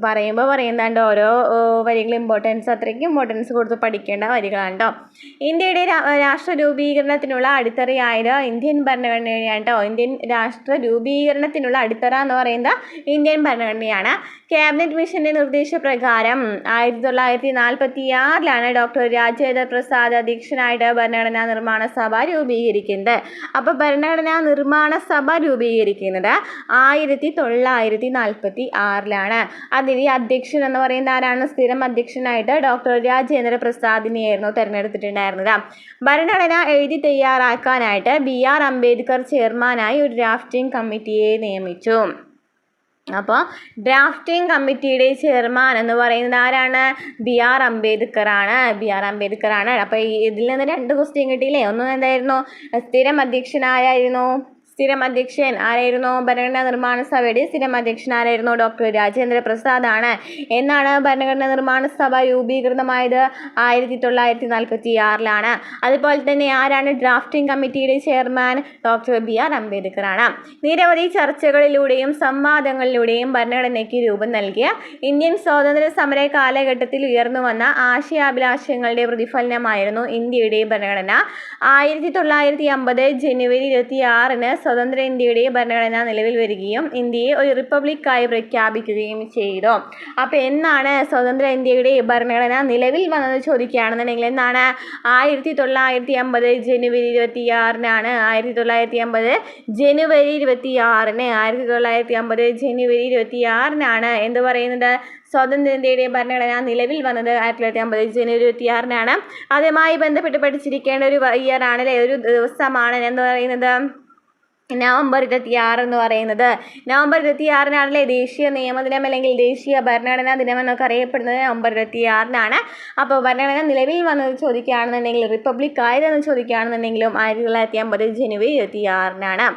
[SPEAKER 1] പറയുന്നുണ്ട് ഓരോ വരികളും അത്രയ്ക്ക് ഇമ്പോർട്ടൻസ് കൊടുത്ത് പഠിക്കേണ്ട വരികളാണ് കേട്ടോ. ഇന്ത്യയുടെ രാഷ്ട്ര രൂപീകരണത്തിനുള്ള അടിത്തറയായത് ഇന്ത്യൻ ഭരണഘടനയാണ് കേട്ടോ. ഇന്ത്യൻ രാഷ്ട്ര രൂപീകരണത്തിനുള്ള അടിത്തറ എന്ന് പറയുന്നത് ഇന്ത്യൻ ഭരണഘടനയാണ്. ക്യാബിനറ്റ് മിഷന്റെ നിർദ്ദേശപ്രകാരം 1946 ഡോക്ടർ രാജേന്ദ്ര പ്രസാദ് അധ്യക്ഷനായിട്ട് ഭരണഘടനാ നിർമ്മാണ സഭ രൂപീകരിക്കുന്നത്. അപ്പോൾ ഭരണഘടനാ നിർമ്മാണ സഭ രൂപീകരിക്കുന്നത് 1946 അതിന് അധ്യക്ഷൻ എന്ന് പറയുന്ന ആരാണ്? സ്ഥിരം അധ്യക്ഷനായിട്ട് ഡോക്ടർ രാജേന്ദ്ര പ്രസാദിനെയായിരുന്നു തിരഞ്ഞെടുത്തിട്ടുണ്ടായിരുന്നത്. ഭരണഘടന എഴുതി തയ്യാറാക്കാനായിട്ട് BR അംബേദ്കർ ചെയർമാനായി ഒരു ഡ്രാഫ്റ്റിംഗ് കമ്മിറ്റിയെ നിയമിച്ചു. അപ്പോൾ ഡ്രാഫ്റ്റിംഗ് കമ്മിറ്റിയുടെ ചെയർമാൻ എന്ന് പറയുന്നത് ആരാണ്? BR അംബേദ്കറാണ്. അപ്പോൾ ഇതിൽ നിന്ന് 2 ക്വസ്റ്റ്യൻ കിട്ടിയില്ലേ? ഒന്ന് എന്തായിരുന്നു? സ്ഥിരം അധ്യക്ഷനായിരുന്നു. സ്ഥിരം അധ്യക്ഷൻ ആരായിരുന്നു? ഭരണഘടനാ നിർമ്മാണ സഭയുടെ സ്ഥിരം അധ്യക്ഷൻ ആരായിരുന്നു? ഡോക്ടർ രാജേന്ദ്ര പ്രസാദ് ആണ്. എന്നാണ് ഭരണഘടനാ നിർമ്മാണ സഭ രൂപീകൃതമായത്? 1946 അതുപോലെ തന്നെ ആരാണ് ഡ്രാഫ്റ്റിംഗ് കമ്മിറ്റിയുടെ ചെയർമാൻ? ഡോക്ടർ BR അംബേദ്കർ ആണ്. നിരവധി ചർച്ചകളിലൂടെയും സംവാദങ്ങളിലൂടെയും ഭരണഘടനയ്ക്ക് രൂപം നൽകിയ ഇന്ത്യൻ സ്വാതന്ത്ര്യ സമര കാലഘട്ടത്തിൽ ഉയർന്നു വന്ന ആശയാഭിലാഷങ്ങളുടെ പ്രതിഫലനമായിരുന്നു ഇന്ത്യയുടെ ഭരണഘടന. 1950 ജനുവരി 26 സ്വതന്ത്ര ഇന്ത്യയുടെ ഭരണഘടന നിലവിൽ വരികയും ഇന്ത്യയെ ഒരു റിപ്പബ്ലിക്കായി പ്രഖ്യാപിക്കുകയും ചെയ്തു. അപ്പോൾ എന്നാണ് സ്വതന്ത്ര ഇന്ത്യയുടെ ഭരണഘടന നിലവിൽ വന്നത് ചോദിക്കുകയാണെന്നുണ്ടെങ്കിൽ എന്നാണ് 1950 ജനുവരി 26-നാണ്. 1950 ജനുവരി 26-ന് എന്ത് പറയുന്നത് സ്വതന്ത്ര ഇന്ത്യയുടെ ഭരണഘടന നിലവിൽ വന്നത് 1950 ജനുവരി 26-നാണ്. അതുമായി ബന്ധപ്പെട്ട് പഠിച്ചിരിക്കേണ്ട ഒരു ഇയർ ആണല്ലേ, ഒരു ദിവസമാണ് എന്ന് പറയുന്നത് നവംബർ 26 എന്ന് പറയുന്നത്. നവംബർ 26-നാണല്ലേ ദേശീയ നിയമദിനം അല്ലെങ്കിൽ ദേശീയ ഭരണഘടനാ ദിനം എന്നൊക്കെ അറിയപ്പെടുന്നത് നവംബർ 26-നാണ്. അപ്പോൾ ഭരണഘടന നിലവിൽ വന്നത് ചോദിക്കുകയാണെന്നുണ്ടെങ്കിൽ റിപ്പബ്ലിക് ആയതെന്ന് ചോദിക്കുകയാണെന്നുണ്ടെങ്കിലും 1950 ജനുവരി 26-നാണ്.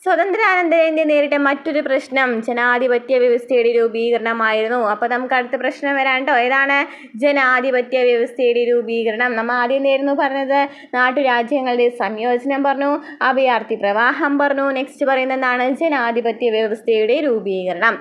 [SPEAKER 1] സ്വതന്ത്രാനന്തര ഇന്ത്യ നേരിട്ട മറ്റൊരു പ്രശ്നം ജനാധിപത്യ വ്യവസ്ഥയുടെ രൂപീകരണമായിരുന്നു. അപ്പോൾ നമുക്ക് അടുത്ത പ്രശ്നം വരാൻ കേട്ടോ. ഏതാണ്? ജനാധിപത്യ വ്യവസ്ഥയുടെ രൂപീകരണം. നമ്മൾ ആദ്യം നേരുന്നു പറഞ്ഞത് നാട്ടുരാജ്യങ്ങളുടെ സംയോജനം പറഞ്ഞു, അഭയാർത്ഥി പ്രവാഹം പറഞ്ഞു. നെക്സ്റ്റ് പറയുന്നത് എന്താണ്? ജനാധിപത്യ വ്യവസ്ഥയുടെ രൂപീകരണം.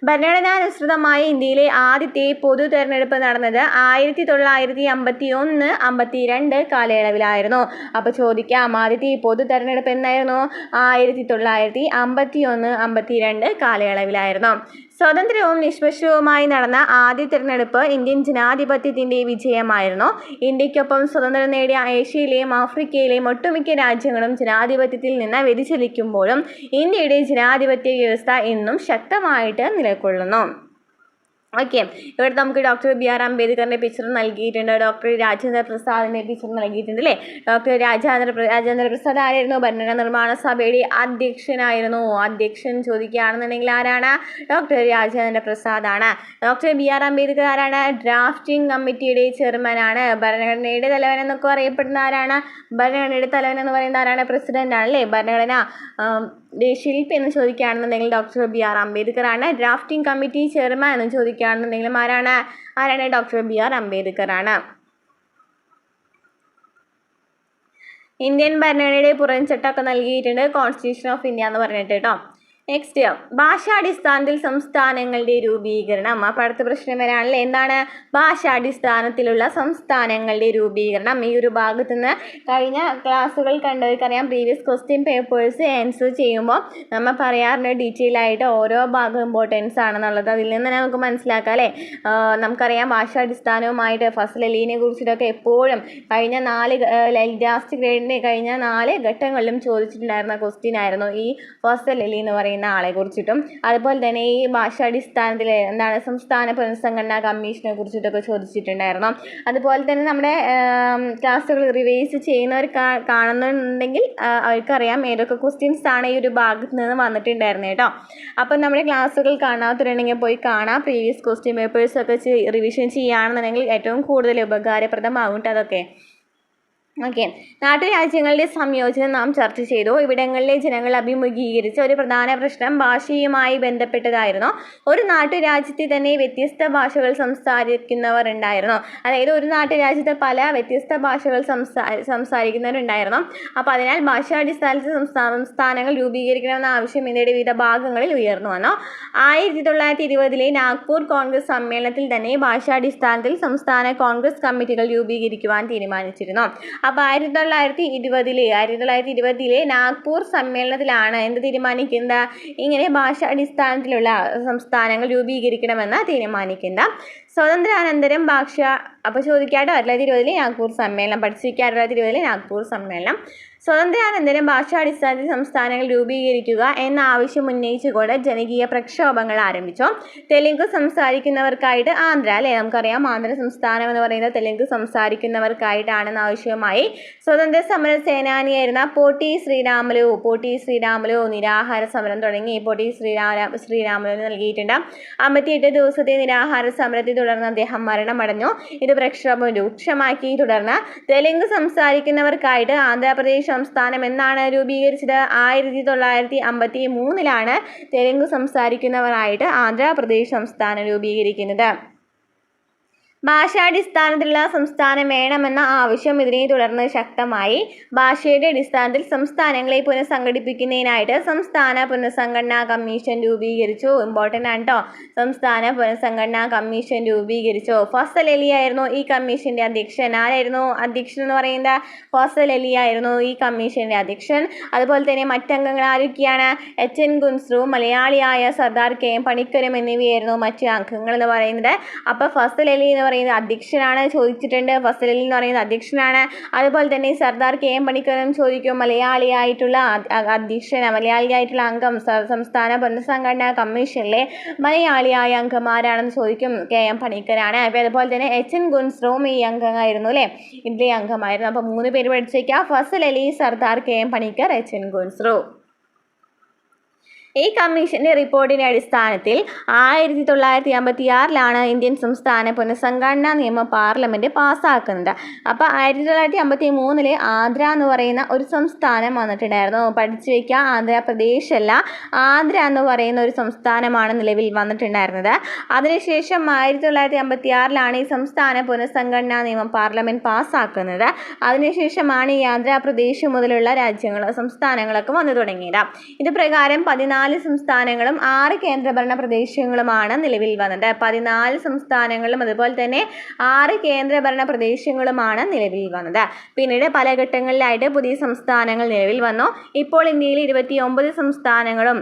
[SPEAKER 1] ഭരണഘടനാനുസൃതമായി ഇന്ത്യയിലെ ആദ്യത്തെ പൊതു തെരഞ്ഞെടുപ്പ് നടന്നത് 1951-52 കാലയളവിലായിരുന്നു. അപ്പോൾ ചോദിക്കാം ആദ്യത്തെ പൊതു തെരഞ്ഞെടുപ്പ് എന്നായിരുന്നു? 1951-52 കാലയളവിലായിരുന്നു. സ്വതന്ത്രവും നിഷ്പക്ഷവുമായി നടന്ന ആദ്യ തിരഞ്ഞെടുപ്പ് ഇന്ത്യൻ ജനാധിപത്യത്തിൻ്റെ വിജയമായിരുന്നു. ഇന്ത്യക്കൊപ്പം സ്വതന്ത്രം നേടിയ ഏഷ്യയിലെയും ആഫ്രിക്കയിലെയും ഒട്ടുമിക്ക രാജ്യങ്ങളും ജനാധിപത്യത്തിൽ നിന്ന് വ്യതിചലിക്കുമ്പോഴും ഇന്ത്യയുടെ ജനാധിപത്യ വ്യവസ്ഥ ഇന്നും ശക്തമായിട്ട് നിലകൊള്ളുന്നു. ഓക്കെ, ഇവിടെ നമുക്ക് ഡോക്ടർ BR അംബേദ്കറിൻ്റെ പിക്ചർ നൽകിയിട്ടുണ്ട്, ഡോക്ടർ രാജേന്ദ്ര പ്രസാദിൻ്റെ പിക്ചർ നൽകിയിട്ടുണ്ട് അല്ലേ. ഡോക്ടർ രാജേന്ദ്ര പ്രസാദ് ആരായിരുന്നു? ഭരണഘടനാ നിർമ്മാണ സഭയുടെ അധ്യക്ഷനായിരുന്നു. അധ്യക്ഷൻ ചോദിക്കുകയാണെന്നുണ്ടെങ്കിൽ ആരാണ്? ഡോക്ടർ രാജേന്ദ്ര പ്രസാദ് ആണ്. ഡോക്ടർ BR അംബേദ്കർ ആരാണ്? ഡ്രാഫ്റ്റിംഗ് കമ്മിറ്റിയുടെ ചെയർമാനാണ്. ഭരണഘടനയുടെ തലവൻ എന്നൊക്കെ അറിയപ്പെടുന്ന ആരാണ്? ഭരണഘടനയുടെ തലവൻ എന്ന് പറയുന്ന ആരാണ്? പ്രസിഡന്റ് ആണല്ലേ. ഭരണഘടന ശില്പി എന്ന് ചോദിക്കുകയാണെന്നുണ്ടെങ്കിൽ ഡോക്ടർ BR അംബേദ്കർ ആണ്. ഡ്രാഫ്റ്റിംഗ് കമ്മിറ്റി ചെയർമാൻ എന്ന് ചോദിക്കുകയാണെന്നുണ്ടെങ്കിലും ആരാണ്? ഡോക്ടർ BR അംബേദ്കർ ആണ്. ഇന്ത്യൻ ഭരണഘടനയുടെ പുറംചട്ടമൊക്കെ നൽകിയിട്ടുണ്ട്, കോൺസ്റ്റിറ്റ്യൂഷൻ ഓഫ് ഇന്ത്യ എന്ന് പറഞ്ഞിട്ട് കേട്ടോ. നെക്സ്റ്റ് ഭാഷാടിസ്ഥാനത്തിൽ സംസ്ഥാനങ്ങളുടെ രൂപീകരണം. അപ്പോൾ അടുത്ത പ്രശ്നം വരാണല്ലേ, എന്താണ്? ഭാഷാടിസ്ഥാനത്തിലുള്ള സംസ്ഥാനങ്ങളുടെ രൂപീകരണം. ഈ ഒരു ഭാഗത്ത് നിന്ന് കഴിഞ്ഞ ക്ലാസ്സുകൾ കണ്ടവർക്കറിയാം, പ്രീവിയസ് ക്വസ്റ്റ്യൻ പേപ്പേഴ്സ് ആൻസർ ചെയ്യുമ്പോൾ നമ്മൾ പറയാറുണ്ട് ഡീറ്റെയിൽ ആയിട്ട് ഓരോ ഭാഗം ഇമ്പോർട്ടൻസ് ആണെന്നുള്ളത്. അതിൽ നിന്ന് തന്നെ നമുക്ക് മനസ്സിലാക്കാം അല്ലേ. നമുക്കറിയാം ഭാഷാടിസ്ഥാനവുമായിട്ട് ഫസ്റ്റ് ലലീനെ കുറിച്ചിട്ടൊക്കെ എപ്പോഴും കഴിഞ്ഞ 4 ലാസ്റ്റ് ഗ്രേഡിൻ്റെ കഴിഞ്ഞ 4 ഘട്ടങ്ങളിലും ചോദിച്ചിട്ടുണ്ടായിരുന്ന ക്വസ്റ്റ്യൻ ആയിരുന്നു ഈ ഫസ്റ്റ് ലലി എന്ന് പറയുന്നത് ആളെ കുറിച്ചിട്ടും. അതുപോലെ തന്നെ ഈ ഭാഷാടിസ്ഥാനത്തിൽ എന്താണ് സംസ്ഥാന പുനഃസംഘടനാ കമ്മീഷനെ കുറിച്ചിട്ടൊക്കെ ചോദിച്ചിട്ടുണ്ടായിരുന്നു. അതുപോലെ തന്നെ നമ്മുടെ ക്ലാസ്സുകൾ റിവൈസ് ചെയ്യുന്നവർ കാണുന്നുണ്ടെങ്കിൽ അവർക്കറിയാം ഏതൊക്കെ ക്വസ്റ്റ്യൻസ് ആണ് ഈ ഒരു ഭാഗത്ത് നിന്ന് വന്നിട്ടുണ്ടായിരുന്നത് കേട്ടോ. അപ്പം നമ്മുടെ ക്ലാസ്സുകൾ കാണാത്തവരുണ്ടെങ്കിൽ പോയി കാണാം. പ്രീവിയസ് ക്വസ്റ്റ്യൻ പേപ്പേഴ്സൊക്കെ റിവിഷൻ ചെയ്യുകയാണെന്നുണ്ടെങ്കിൽ ഏറ്റവും കൂടുതൽ ഉപകാരപ്രദമാകും അതൊക്കെ. ഓക്കെ, നാട്ടുരാജ്യങ്ങളുടെ സംയോജനം നാം ചർച്ച ചെയ്തു. ഇവിടങ്ങളിലെ ജനങ്ങൾ അഭിമുഖീകരിച്ച ഒരു പ്രധാന പ്രശ്നം ഭാഷയുമായി ബന്ധപ്പെട്ടതായിരുന്നു. ഒരു നാട്ടുരാജ്യത്തിൽ തന്നെ വ്യത്യസ്ത ഭാഷകൾ സംസാരിക്കുന്നവർ ഉണ്ടായിരുന്നു. അതായത് ഒരു നാട്ടുരാജ്യത്ത് പല വ്യത്യസ്ത ഭാഷകൾ സംസാരിക്കുന്നവരുണ്ടായിരുന്നു. അപ്പോൾ അതിനാൽ ഭാഷാടിസ്ഥാനത്തിൽ സംസ്ഥാനങ്ങൾ രൂപീകരിക്കണമെന്ന ആവശ്യം ഇന്ത്യയുടെ വിവിധ ഭാഗങ്ങളിൽ ഉയർന്നു വന്നു. 1920 നാഗ്പൂർ കോൺഗ്രസ് സമ്മേളനത്തിൽ തന്നെ ഭാഷാടിസ്ഥാനത്തിൽ സംസ്ഥാന കോൺഗ്രസ് കമ്മിറ്റികൾ രൂപീകരിക്കുവാൻ തീരുമാനിച്ചിരുന്നു. അപ്പോൾ 1920 നാഗ്പൂർ സമ്മേളനത്തിലാണ് എന്ത് തീരുമാനിക്കുന്നത്? ഇങ്ങനെ ഭാഷാടിസ്ഥാനത്തിലുള്ള സംസ്ഥാനങ്ങൾ രൂപീകരിക്കണമെന്ന് തീരുമാനിക്കുന്നത്. സ്വതന്ത്രാനന്തരം ഭാഷ അപ്പോൾ ചോദിക്കാട്ടോ 1920 നാഗ്പൂർ സമ്മേളനം പഠിച്ചിരിക്കുക. 1920 നാഗ്പൂർ സമ്മേളനം. സ്വതന്ത്രാനന്തരം ഭാഷാടിസ്ഥാനത്തിൽ സംസ്ഥാനങ്ങൾ രൂപീകരിക്കുക എന്ന ആവശ്യം ഉന്നയിച്ചുകൊണ്ട് ജനകീയ പ്രക്ഷോഭങ്ങൾ ആരംഭിച്ചു. തെലുങ്ക് സംസാരിക്കുന്നവർക്കായിട്ട് ആന്ധ്ര അല്ലേ, നമുക്കറിയാം ആന്ധ്ര സംസ്ഥാനം എന്ന് പറയുന്നത് തെലുങ്ക് സംസാരിക്കുന്നവർക്കായിട്ടാണെന്ന ആവശ്യവുമായി സ്വതന്ത്ര സമര സേനാനിയായിരുന്ന പോട്ടി ശ്രീരാമുലു നിരാഹാര സമരം തുടങ്ങി. പോട്ടി ശ്രീരാമുലു നൽകിയിട്ടുണ്ട്. 58 ദിവസത്തെ നിരാഹാര സമരത്തെ തുടർന്ന് അദ്ദേഹം മരണമടഞ്ഞു. ഇത് പ്രക്ഷോഭം രൂക്ഷമാക്കി. തുടർന്ന് തെലുങ്ക് സംസാരിക്കുന്നവർക്കായിട്ട് ആന്ധ്രാപ്രദേശ് സംസ്ഥാനം എന്നാണ് രൂപീകരിച്ചത്? 1953 തെലുങ്ക് സംസാരിക്കുന്നവരായിട്ട് ആന്ധ്രാപ്രദേശ് സംസ്ഥാനം രൂപീകരിക്കുന്നത്. ഭാഷാടിസ്ഥാനത്തിലുള്ള സംസ്ഥാനം വേണമെന്ന ആവശ്യം ഇതിനെ തുടർന്ന് ശക്തമായി. ഭാഷയുടെ അടിസ്ഥാനത്തിൽ സംസ്ഥാനങ്ങളെ പുനഃസംഘടിപ്പിക്കുന്നതിനായിട്ട് സംസ്ഥാന പുനഃസംഘടനാ കമ്മീഷൻ രൂപീകരിച്ചു. ഇമ്പോർട്ടൻ്റ് ആണ് കേട്ടോ. സംസ്ഥാന പുനഃസംഘടനാ കമ്മീഷൻ രൂപീകരിച്ചു. ഫസൽ അലി ആയിരുന്നു ഈ കമ്മീഷന്റെ അധ്യക്ഷൻ. ആരായിരുന്നു അധ്യക്ഷൻ എന്ന് പറയുന്നത്? ഫസൽ അലി ആയിരുന്നു ഈ കമ്മീഷന്റെ അധ്യക്ഷൻ. അതുപോലെ തന്നെ മറ്റംഗങ്ങൾ ആരൊക്കെയാണ്? HN ഗുൻസ്രു, മലയാളിയായ സർദാർ KM പണിക്കരും എന്നിവയായിരുന്നു മറ്റ് അംഗങ്ങൾ എന്ന് പറയുന്നത്. അപ്പോൾ ഫസൽ അലി എന്ന് പറയുന്നത് അധ്യക്ഷനാണ്, ചോദിച്ചിട്ടുണ്ട്. ഫസൽ അലി എന്ന് പറയുന്നത് അധ്യക്ഷനാണ്. അതുപോലെ തന്നെ സർദാർ KM പണിക്കരും ചോദിക്കും. മലയാളിയായിട്ടുള്ള മലയാളിയായിട്ടുള്ള അംഗം സംസ്ഥാന പുനഃസംഘടനാ കമ്മീഷനിലെ മലയാളിയായ അംഗമാരാണെന്ന് ചോദിക്കും. KM പണിക്കരാണ്. അപ്പോൾ അതുപോലെ തന്നെ HN ഗുൻസ്രുവും ഈ അംഗമായിരുന്നു അല്ലേ, ഇതിലെ അംഗമായിരുന്നു. അപ്പോൾ 3 പേര് പഠിച്ചേക്കാം: ഫസൽ അലി, സർദാർ KM പണിക്കർ, HN ഗുൻസ്രു. ഈ കമ്മീഷന്റെ റിപ്പോർട്ടിന്റെ അടിസ്ഥാനത്തിൽ 1956 ഇന്ത്യൻ സംസ്ഥാന പുനഃസംഘടനാ നിയമം പാർലമെന്റ് പാസ്സാക്കുന്നത്. അപ്പോൾ 1953 ആന്ധ്ര എന്ന് പറയുന്ന ഒരു സംസ്ഥാനം വന്നിട്ടുണ്ടായിരുന്നു. പഠിച്ചു വയ്ക്കുക, ആന്ധ്രാപ്രദേശ് അല്ല, ആന്ധ്ര എന്ന് പറയുന്ന ഒരു സംസ്ഥാനമാണ് നിലവിൽ വന്നിട്ടുണ്ടായിരുന്നത്. അതിനുശേഷം 1956 ഈ സംസ്ഥാന പുനഃസംഘടനാ നിയമം പാർലമെന്റ് പാസ്സാക്കുന്നത്. അതിനുശേഷമാണ് ഈ ആന്ധ്രാപ്രദേശ് മുതലുള്ള സംസ്ഥാനങ്ങളൊക്കെ വന്നു തുടങ്ങിയത്. ഇത് പ്രകാരം 14 സംസ്ഥാനങ്ങളും 6 കേന്ദ്രഭരണ പ്രദേശങ്ങളുമാണ് നിലവിൽ വന്നത്. 14 സംസ്ഥാനങ്ങളും അതുപോലെ തന്നെ 6 കേന്ദ്രഭരണ പ്രദേശങ്ങളുമാണ് നിലവിൽ വന്നത്. പിന്നീട് പല ഘട്ടങ്ങളിലായിട്ട് പുതിയ സംസ്ഥാനങ്ങൾ നിലവിൽ വന്നു. ഇപ്പോൾ ഇന്ത്യയിൽ 29 സംസ്ഥാനങ്ങളും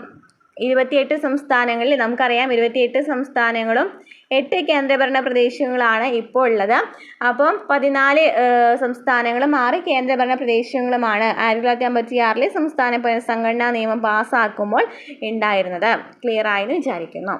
[SPEAKER 1] 28 സംസ്ഥാനങ്ങളിൽ നമുക്കറിയാം 28 സംസ്ഥാനങ്ങളും 8 കേന്ദ്രഭരണ പ്രദേശങ്ങളാണ് ഇപ്പോൾ ഉള്ളത്. അപ്പം 14 സംസ്ഥാനങ്ങളും 6 കേന്ദ്രഭരണ പ്രദേശങ്ങളുമാണ് 1956 സംസ്ഥാന പുനഃസംഘടനാ നിയമം പാസ്സാക്കുമ്പോൾ ഉണ്ടായിരുന്നത്. ക്ലിയർ ആയെന്ന് വിചാരിക്കുന്നു.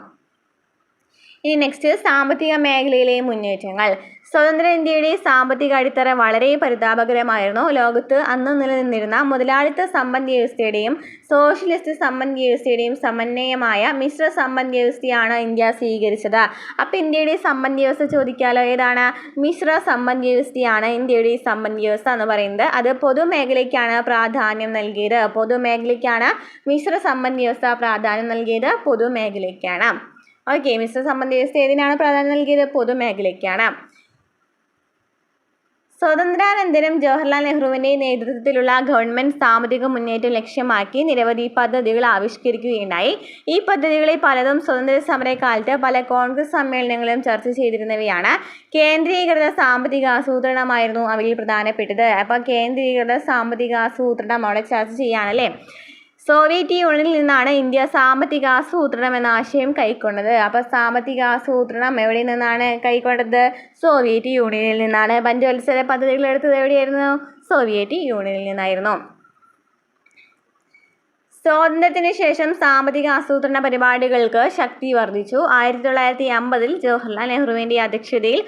[SPEAKER 1] ഇനി നെക്സ്റ്റ് സാമ്പത്തിക മേഖലയിലെ മുന്നേറ്റങ്ങൾ. സ്വതന്ത്ര ഇന്ത്യയുടെ സാമ്പത്തിക അടിത്തറ വളരെ പരിതാപകരമായിരുന്നു. ലോകത്ത് അന്ന് നിലനിന്നിരുന്ന മുതലാളിത്ത സമ്പദ് വ്യവസ്ഥയുടെയും സോഷ്യലിസ്റ്റ് സമ്പദ് വ്യവസ്ഥയുടെയും സമന്വയമായ മിശ്ര സമ്പദ് വ്യവസ്ഥയാണ് ഇന്ത്യ സ്വീകരിച്ചത്. അപ്പോൾ ഇന്ത്യയുടെ സമ്പദ് വ്യവസ്ഥ ചോദിക്കാലോ, ഏതാണ്? മിശ്ര സമ്പദ് വ്യവസ്ഥയാണ് ഇന്ത്യയുടെ സമ്പദ് വ്യവസ്ഥ എന്ന് പറയുന്നത്. അത് പൊതുമേഖലയ്ക്കാണ് പ്രാധാന്യം നൽകിയത്. പൊതുമേഖലയ്ക്കാണ് മിശ്ര സമ്പദ് വ്യവസ്ഥ പ്രാധാന്യം നൽകിയത്. പൊതുമേഖലയ്ക്കാണ്. ഓക്കെ, മിശ്ര സമ്പദ് വ്യവസ്ഥ ഏതിനാണ് പ്രാധാന്യം നൽകിയത്? പൊതുമേഖലയ്ക്കാണ്. സ്വാതന്ത്ര്യാനന്തരം ജവഹർലാൽ നെഹ്റുവിൻ്റെ നേതൃത്വത്തിലുള്ള ഗവൺമെൻറ് സാമ്പത്തിക മുന്നേറ്റം ലക്ഷ്യമാക്കി നിരവധി പദ്ധതികൾ ആവിഷ്കരിക്കുകയുണ്ടായി. ഈ പദ്ധതികളിൽ പലതും സ്വതന്ത്ര സമരകാലത്ത് പല കോൺഗ്രസ് സമ്മേളനങ്ങളിലും ചർച്ച ചെയ്തിരുന്നവയാണ്. കേന്ദ്രീകൃത സാമ്പത്തിക ആസൂത്രണമായിരുന്നു അവയിൽ പ്രധാനപ്പെട്ടത്. അപ്പോൾ കേന്ദ്രീകൃത സാമ്പത്തിക ആസൂത്രണം അവിടെ ചർച്ച ചെയ്യുകയാണല്ലേ. സോവിയറ്റ് യൂണിയനിൽ നിന്നാണ് ഇന്ത്യ സാമ്പത്തിക ആസൂത്രണം എന്ന ആശയം കൈക്കൊണ്ടത്. അപ്പോൾ സാമ്പത്തിക ആസൂത്രണം എവിടെ നിന്നാണ് കൈക്കൊണ്ടത്? സോവിയറ്റ് യൂണിയനിൽ നിന്നാണ്. പഞ്ചവത്സര പദ്ധതികൾ എടുത്തത് എവിടെയായിരുന്നു? സോവിയറ്റ് യൂണിയനിൽ നിന്നായിരുന്നു. സ്വാതന്ത്ര്യത്തിന് ശേഷം സാമ്പത്തിക ആസൂത്രണ പരിപാടികൾക്ക് ശക്തി വർദ്ധിച്ചു. 1950 ജവഹർലാൽ നെഹ്റുവിൻ്റെ അധ്യക്ഷതയിൽ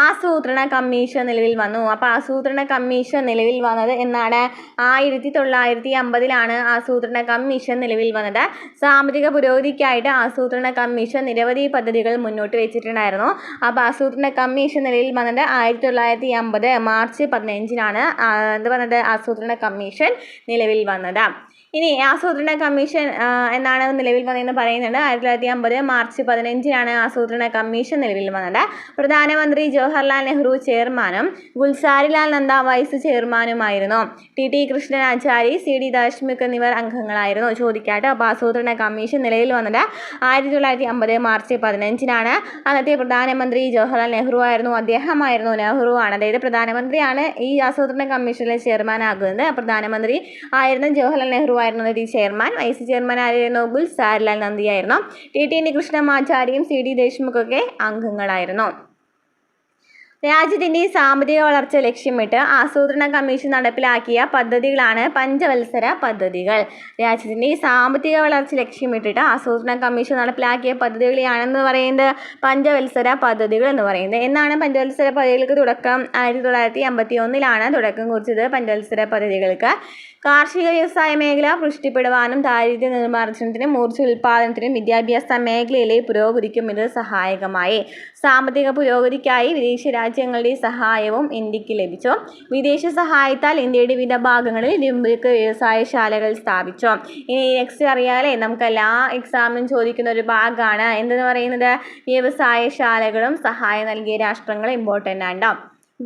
[SPEAKER 1] ആസൂത്രണ കമ്മീഷൻ നിലവിൽ വന്നു. അപ്പോൾ ആസൂത്രണ കമ്മീഷൻ നിലവിൽ വന്നത് എന്നാണ്? 1950 ആസൂത്രണ കമ്മീഷൻ നിലവിൽ വന്നത്. സാമ്പത്തിക പുരോഗതിക്കായിട്ട് ആസൂത്രണ കമ്മീഷൻ നിരവധി പദ്ധതികൾ മുന്നോട്ട് വെച്ചിട്ടുണ്ടായിരുന്നു. അപ്പോൾ ആസൂത്രണ കമ്മീഷൻ നിലവിൽ വന്നത് 1950 മാർച്ച് 15 എന്ത് വന്നത്? ആസൂത്രണ കമ്മീഷൻ നിലവിൽ വന്നത്. ഇനി ആസൂത്രണ കമ്മീഷൻ എന്നാണ് നിലവിൽ വന്നതെന്ന് പറയുന്നുണ്ട്. 1950 മാർച്ച് 15 ആസൂത്രണ കമ്മീഷൻ നിലവിൽ വന്നത്. പ്രധാനമന്ത്രി ജവഹർലാൽ നെഹ്റു ചെയർമാനും ഗുൽസാരിലാൽ നന്ദ വൈസ് ചെയർമാനുമായിരുന്നു. TT കൃഷ്ണനാചാരി, CD ദേശ്മുഖ് എന്നിവർ അംഗങ്ങളായിരുന്നു. ചോദിക്കാട്ടോ. അപ്പോൾ ആസൂത്രണ കമ്മീഷൻ നിലവിൽ വന്നത് 1950 മാർച്ച് 15 അന്നത്തെ പ്രധാനമന്ത്രി ജവഹർലാൽ നെഹ്റു ആയിരുന്നു. അദ്ദേഹമായിരുന്നു, നെഹ്റു ആണ്, അതായത് പ്രധാനമന്ത്രിയാണ് ഈ ആസൂത്രണ കമ്മീഷനിലെ ചെയർമാൻ ആകുന്നത്. പ്രധാനമന്ത്രി ആയിരുന്നു ജവഹർലാൽ നെഹ്റു ആയിരുന്നു ചെയർമാൻ. വൈസ് ചെയർമാൻ ആയിരുന്നു? ഗുൽസാരിലാൽ നന്ദയായിരുന്നു. TT കൃഷ്ണമാചാരിയും CD ദേശ്മുഖൊക്കെ അംഗങ്ങളായിരുന്നു. രാജ്യത്തിൻ്റെ സാമ്പത്തിക വളർച്ച ലക്ഷ്യമിട്ട് ആസൂത്രണ കമ്മീഷൻ നടപ്പിലാക്കിയ പദ്ധതികളാണ് പഞ്ചവത്സര പദ്ധതികൾ. രാജ്യത്തിൻ്റെ സാമ്പത്തിക വളർച്ച ലക്ഷ്യമിട്ടിട്ട് ആസൂത്രണ കമ്മീഷൻ നടപ്പിലാക്കിയ പദ്ധതികളാണെന്ന് പറയുന്നത് പഞ്ചവത്സര പദ്ധതികൾ എന്ന് പറയുന്നത്. എന്നാണ് പഞ്ചവത്സര പദ്ധതികൾക്ക് തുടക്കം? 1951 തുടക്കം കുറിച്ചത് പഞ്ചവത്സര പദ്ധതികൾക്ക്. കാർഷിക വ്യവസായ മേഖല പുഷ്ടിപ്പെടുവാനും ദാരിദ്ര്യ നിർമ്മാർജ്ജനത്തിനും ഊർജ്ജ ഉൽപ്പാദനത്തിനും വിദ്യാഭ്യാസ മേഖലയിലെ പുരോഗതിക്കും ഇത് സഹായകമായി. സാമ്പത്തിക പുരോഗതിക്കായി വിദേശ രാജ്യങ്ങളുടെ സഹായവും ഇന്ത്യക്ക് ലഭിച്ചു. വിദേശ സഹായത്താൽ ഇന്ത്യയുടെ വിവിധ ഭാഗങ്ങളിൽ ഇരുമ്പുരുക്ക് വ്യവസായശാലകൾ സ്ഥാപിച്ചു. ഇനി നെക്സ്റ്റ് അറിയാലേ, നമുക്ക് എല്ലാ എക്സാമിനും ചോദിക്കുന്ന ഒരു ഭാഗമാണ് എന്തെന്ന് പറയുന്നത്, വ്യവസായശാലകളും സഹായം നൽകിയ രാഷ്ട്രങ്ങൾ ഇമ്പോർട്ടൻ്റ് ആണ്.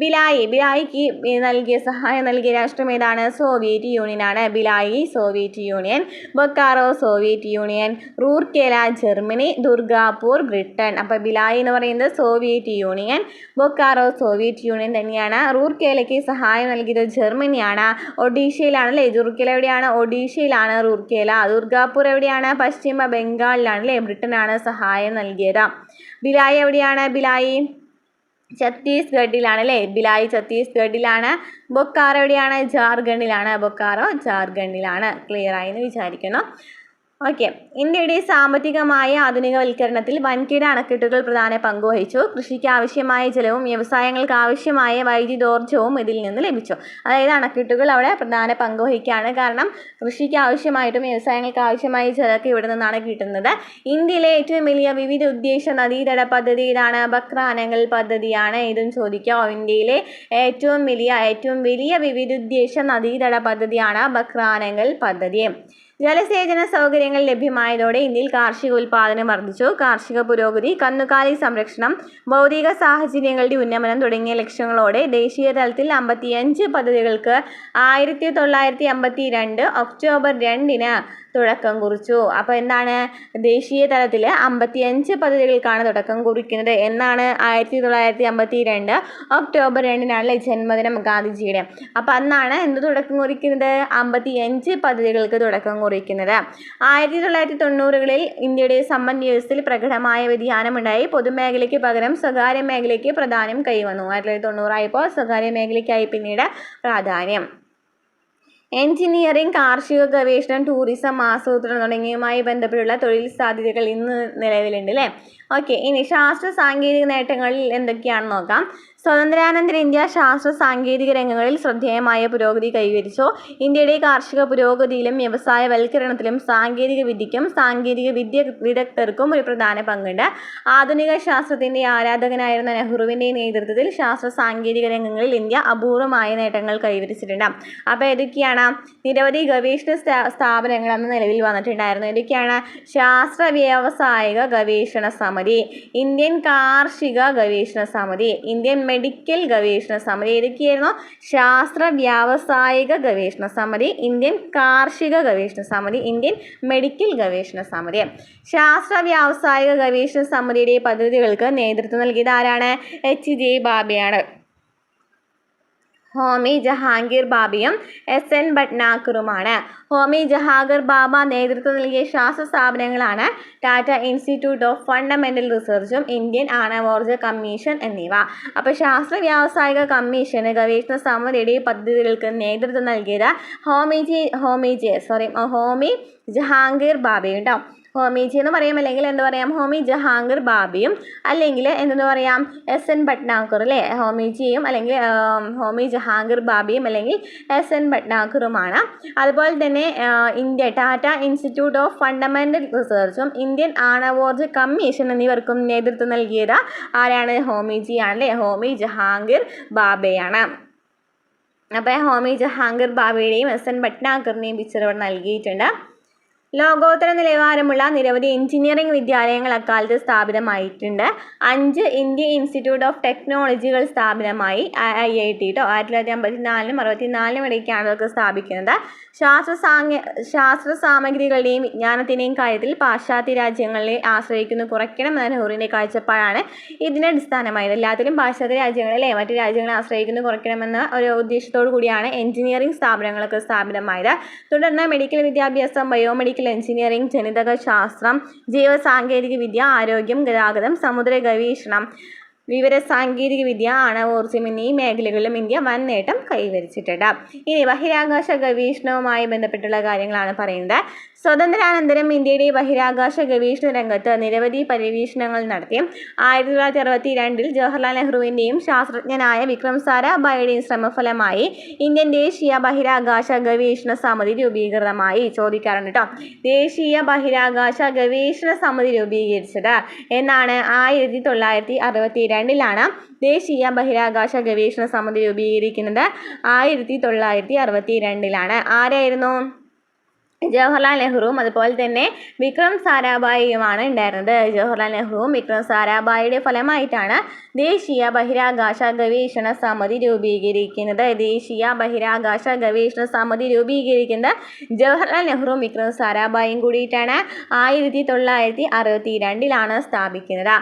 [SPEAKER 1] ബിലായിക്ക് സഹായം നൽകിയ രാഷ്ട്രം ഏതാണ്? സോവിയറ്റ് യൂണിയൻ ആണ്. Bhilai Soviet union, Bokaro Soviet union, Rourkela Germany, Durgapur Britain. അപ്പോൾ ബിലായി എന്ന് പറയുന്നത് Soviet union, Bokaro Soviet union തന്നെയാണ്. റൂർക്കേലയ്ക്ക് സഹായം നൽകിയത് ജർമ്മനിയാണ്. ഒഡീഷയിലാണ് അല്ലേ, റൂർക്കേല എവിടെയാണ്? ഒഡീഷയിലാണ് റൂർക്കേല. ദുർഗാപൂർ എവിടെയാണ്? പശ്ചിമ ബംഗാളിലാണ് അല്ലേ, ബ്രിട്ടനാണ് സഹായം നൽകിയത്. ബിലായി എവിടെയാണ്? ബിലായി ഛത്തീസ്ഗഡിലാണ് അല്ലേ, ബിലായി ഛത്തീസ്ഗഡിലാണ്. ബൊക്കാറോ എവിടെയാണ്? ജാർഖണ്ഡിലാണ്. ബൊക്കാറോ ജാർഖണ്ഡിലാണ്. ക്ലിയർ ആയി എന്ന് വിചാരിക്കുന്നു. ഓക്കെ, ഇന്ത്യയുടെ സാമ്പത്തികമായ ആധുനികവൽക്കരണത്തിൽ വൻകിട അണക്കെട്ടുകൾ പ്രധാന പങ്ക് വഹിച്ചു. കൃഷിക്ക് ആവശ്യമായ ജലവും വ്യവസായങ്ങൾക്ക് ആവശ്യമായ വൈദ്യുതോർജ്ജവും ഇതിൽ നിന്ന് ലഭിച്ചു. അതായത് അണക്കെട്ടുകൾ അവിടെ പ്രധാന പങ്ക് വഹിക്കുകയാണ്. കാരണം കൃഷിക്ക് ആവശ്യമായിട്ടും വ്യവസായങ്ങൾക്ക് ആവശ്യമായ ജലമൊക്കെ ഇവിടെ നിന്നാണ് കിട്ടുന്നത്. ഇന്ത്യയിലെ ഏറ്റവും വലിയ വിവിധ ഉദ്ദേശ നദീതട പദ്ധതി ഇതാണ്, ബക്രാനങ്കൽ പദ്ധതിയാണ്. ഇതും ചോദിക്കാം. ഇന്ത്യയിലെ ഏറ്റവും വലിയ വിവിധോദ്ദേശ നദീതട പദ്ധതിയാണ് ബക്രാനങ്കൽ പദ്ധതി. ജലസേചന സൗകര്യങ്ങൾ ലഭ്യമായതോടെ ഇന്ത്യയിൽ കാർഷിക ഉൽപ്പാദനം വർദ്ധിച്ചു. കാർഷിക പുരോഗതി, കന്നുകാലി സംരക്ഷണം, ഭൗതിക സാഹചര്യങ്ങളുടെ ഉന്നമനം തുടങ്ങിയ ലക്ഷ്യങ്ങളോടെ ദേശീയ തലത്തിൽ 55 പദ്ധതികൾക്ക് 1952 ഒക്ടോബർ 2 തുടക്കം കുറിച്ചു. അപ്പോൾ എന്താണ്, ദേശീയ തലത്തിൽ 55 പദ്ധതികൾക്കാണ് തുടക്കം കുറിക്കുന്നത്. എന്നാണ്? 1952 ഒക്ടോബർ 2 ജന്മദിനം ഗാന്ധിജിയുടെ. അപ്പോൾ അന്നാണ് എന്ത് തുടക്കം കുറിക്കുന്നത്? 55 പദ്ധതികൾക്ക് തുടക്കം കുറിക്കുന്നത്. 1990കളിൽ ഇന്ത്യയുടെ സമ്പദ് വ്യവസ്ഥയിൽ പ്രകടമായ വ്യതിയാനമുണ്ടായി. പൊതുമേഖലയ്ക്ക് പകരം സ്വകാര്യ മേഖലയ്ക്ക് പ്രാധാന്യം കൈവന്നു. 1990 ആയപ്പോൾ സ്വകാര്യ മേഖലയ്ക്കായി പിന്നീട് പ്രാധാന്യം. എഞ്ചിനീയറിംഗ്, കാർഷിക ഗവേഷണം, ടൂറിസം, ആസൂത്രണം തുടങ്ങിയവയുമായി ബന്ധപ്പെട്ടുള്ള തൊഴിൽ സാധ്യതകൾ ഇന്ന് നിലവിലുണ്ട് അല്ലേ. ഓക്കെ, ഇനി ശാസ്ത്ര സാങ്കേതിക നേട്ടങ്ങളിൽ എന്തൊക്കെയാണെന്ന് നോക്കാം. സ്വാതന്ത്ര്യാനന്തര ഇന്ത്യ ശാസ്ത്ര സാങ്കേതിക രംഗങ്ങളിൽ ശ്രദ്ധേയമായ പുരോഗതി കൈവരിച്ചു. ഇന്ത്യയുടെ കാർഷിക പുരോഗതിയിലും വ്യവസായവൽക്കരണത്തിലും സാങ്കേതിക വിദ്യയ്ക്കും സാങ്കേതിക വിദ്യ വിദഗ്ധർക്കും ഒരു പ്രധാന പങ്കുണ്ട്. ആധുനിക ശാസ്ത്രത്തിൻ്റെ ആരാധകനായിരുന്ന നെഹ്റുവിൻ്റെ നേതൃത്വത്തിൽ ശാസ്ത്ര സാങ്കേതിക രംഗങ്ങളിൽ ഇന്ത്യ അപൂർവമായ നേട്ടങ്ങൾ കൈവരിച്ചിട്ടുണ്ട്. അപ്പോൾ ഏതൊക്കെയാണ്? നിരവധി ഗവേഷണ സ്ഥാപനങ്ങൾ അന്ന് നിലവിൽ വന്നിട്ടുണ്ടായിരുന്നു. ഏതൊക്കെയാണ്? ശാസ്ത്ര വ്യാവസായിക ഗവേഷണ സമിതി, ഇന്ത്യൻ കാർഷിക ഗവേഷണ സമിതി, ഇന്ത്യൻ മെഡിക്കൽ ഗവേഷണ സമിതി. ഏതൊക്കെയായിരുന്നു? ശാസ്ത്ര വ്യാവസായിക ഗവേഷണ സമിതി, ഇന്ത്യൻ കാർഷിക ഗവേഷണ സമിതി, ഇന്ത്യൻ മെഡിക്കൽ ഗവേഷണ സമിതി. ശാസ്ത്ര വ്യാവസായിക ഗവേഷണ സമിതിയുടെ പദ്ധതികൾക്ക് നേതൃത്വം നൽകിയത് ആരാണ്? HJ ബാബയാണ്. ഹോമി ജഹാംഗീർ ബാബയും SN ഭട്നാഗറുമാണ്. ഹോമി ജഹാംഗീർ ബാബ നേതൃത്വം നൽകിയ ശാസ്ത്ര സ്ഥാപനങ്ങളാണ് ടാറ്റ ഇൻസ്റ്റിറ്റ്യൂട്ട് ഓഫ് ഫണ്ടമെൻ്റൽ റിസർച്ചും ഇന്ത്യൻ ആണവോർജ്ജ കമ്മീഷൻ എന്നിവ. അപ്പോൾ ശാസ്ത്ര വ്യാവസായിക കമ്മീഷന് ഗവേഷണ സമിതിയുടെ പദ്ധതികൾക്ക് നേതൃത്വം നൽകിയത് ഹോമി ജഹാംഗീർ ബാബയുണ്ടോ. ഹോമിജി എന്ന് പറയും, അല്ലെങ്കിൽ എന്ത് പറയാം, ഹോമി ജഹാംഗീർ ബാബയും, അല്ലെങ്കിൽ എന്തെന്ന് പറയാം, SN ഭട്നാഗർ അല്ലേ. ഹോമിജിയും അല്ലെങ്കിൽ ഹോമി ജഹാംഗീർ ബാബയും അല്ലെങ്കിൽ SN ഭട്നാഗറുമാണ്. അതുപോലെ തന്നെ ടാറ്റ ഇൻസ്റ്റിറ്റ്യൂട്ട് ഓഫ് ഫണ്ടമെൻ്റൽ റിസർച്ചും ഇന്ത്യൻ ആണവോർജ്ജ കമ്മീഷൻ എന്നിവർക്കും നേതൃത്വം നൽകിയത് ആരാണ്? ഹോമിജിയാണ് അല്ലേ. ഹോമി ജഹാംഗീർ ബാബയാണ്. അപ്പോൾ ഹോമി ജഹാംഗീർ ബാബയുടെയും SN ഭട്നാഗറിൻ്റെയും പിക്ചർ ഇവിടെ നൽകിയിട്ടുണ്ട്. ലോകോത്തര നിലവാരമുള്ള നിരവധി എഞ്ചിനീയറിംഗ് വിദ്യാലയങ്ങൾ അക്കാലത്ത് സ്ഥാപിതമായിട്ടുണ്ട്. 5 ഇന്ത്യൻ ഇൻസ്റ്റിറ്റ്യൂട്ട് ഓഫ് ടെക്നോളജികൾ സ്ഥാപിതമായി. IIT 1954 64 ഇടയ്ക്കാണ് അതൊക്കെ സ്ഥാപിക്കുന്നത്. ശാസ്ത്ര സാമഗ്രികളുടെയും വിജ്ഞാനത്തിൻ്റെയും കാര്യത്തിൽ പാശ്ചാത്യ രാജ്യങ്ങളെ ആശ്രയിക്കുന്നത് കുറയ്ക്കണം എന്ന നെഹ്റുവിൻ്റെ കാഴ്ചപ്പാടാണ് ഇതിന് അടിസ്ഥാനമായത്. എല്ലാത്തിലും പാശ്ചാത്യ രാജ്യങ്ങളെ മറ്റു രാജ്യങ്ങളെ ആശ്രയിക്കുന്നത് കുറയ്ക്കണമെന്ന ഒരു ഉദ്ദേശത്തോടു കൂടിയാണ് എഞ്ചിനീയറിംഗ് സ്ഥാപനങ്ങളൊക്കെ സ്ഥാപിതമായത്. തുടർന്ന് മെഡിക്കൽ വിദ്യാഭ്യാസം, ബയോമെഡിക്കൽ എഞ്ചിനീയറിംഗ്, ജനിതക ശാസ്ത്രം, ജീവസാങ്കേതിക വിദ്യ, ആരോഗ്യം, ഗതാഗതം, സമുദ്ര ഗവേഷണം, വിവരസാങ്കേതിക വിദ്യ, ആണവോർജ്ജം എന്നീ മേഖലകളിലും ഇന്ത്യ വൻ നേട്ടം കൈവരിച്ചിട്ടുണ്ട്. ഇനി ബഹിരാകാശ ഗവേഷണവുമായി ബന്ധപ്പെട്ടുള്ള കാര്യങ്ങളാണ് പറയുന്നത്. സ്വാതന്ത്ര്യാനന്തരം ഇന്ത്യയുടെ ബഹിരാകാശ ഗവേഷണ രംഗത്ത് നിരവധി പരീക്ഷണങ്ങൾ നടത്തി. 1962 ജവഹർലാൽ നെഹ്റുവിൻ്റെയും ശാസ്ത്രജ്ഞനായ വിക്രം സാരാഭായിയുടെയും ശ്രമഫലമായി ഇന്ത്യൻ ദേശീയ ബഹിരാകാശ ഗവേഷണ സമിതി രൂപീകൃതമായി. ചോദിക്കാറുണ്ട് കേട്ടോ. ദേശീയ ബഹിരാകാശ ഗവേഷണ സമിതി രൂപീകരിച്ചത് എന്നാണ്? 1962 ദേശീയ ബഹിരാകാശ ഗവേഷണ സമിതി രൂപീകരിക്കുന്നത് 1962. ആരായിരുന്നു? ജവഹർലാൽ നെഹ്റുവും അതുപോലെ തന്നെ വിക്രം സാരാഭായിയുമാണ് ഉണ്ടായിരുന്നത്. ജവഹർലാൽ നെഹ്റുവും വിക്രം സാരാഭായിയുടെ ഫലമായിട്ടാണ് ദേശീയ ബഹിരാകാശ ഗവേഷണ സമിതി രൂപീകരിക്കുന്നത്. ദേശീയ ബഹിരാകാശ ഗവേഷണ സമിതി രൂപീകരിക്കുന്നത് ജവഹർലാൽ നെഹ്റുവും വിക്രം സാരാഭായിയും കൂടിയിട്ടാണ്. 1962 സ്ഥാപിക്കുന്നത്.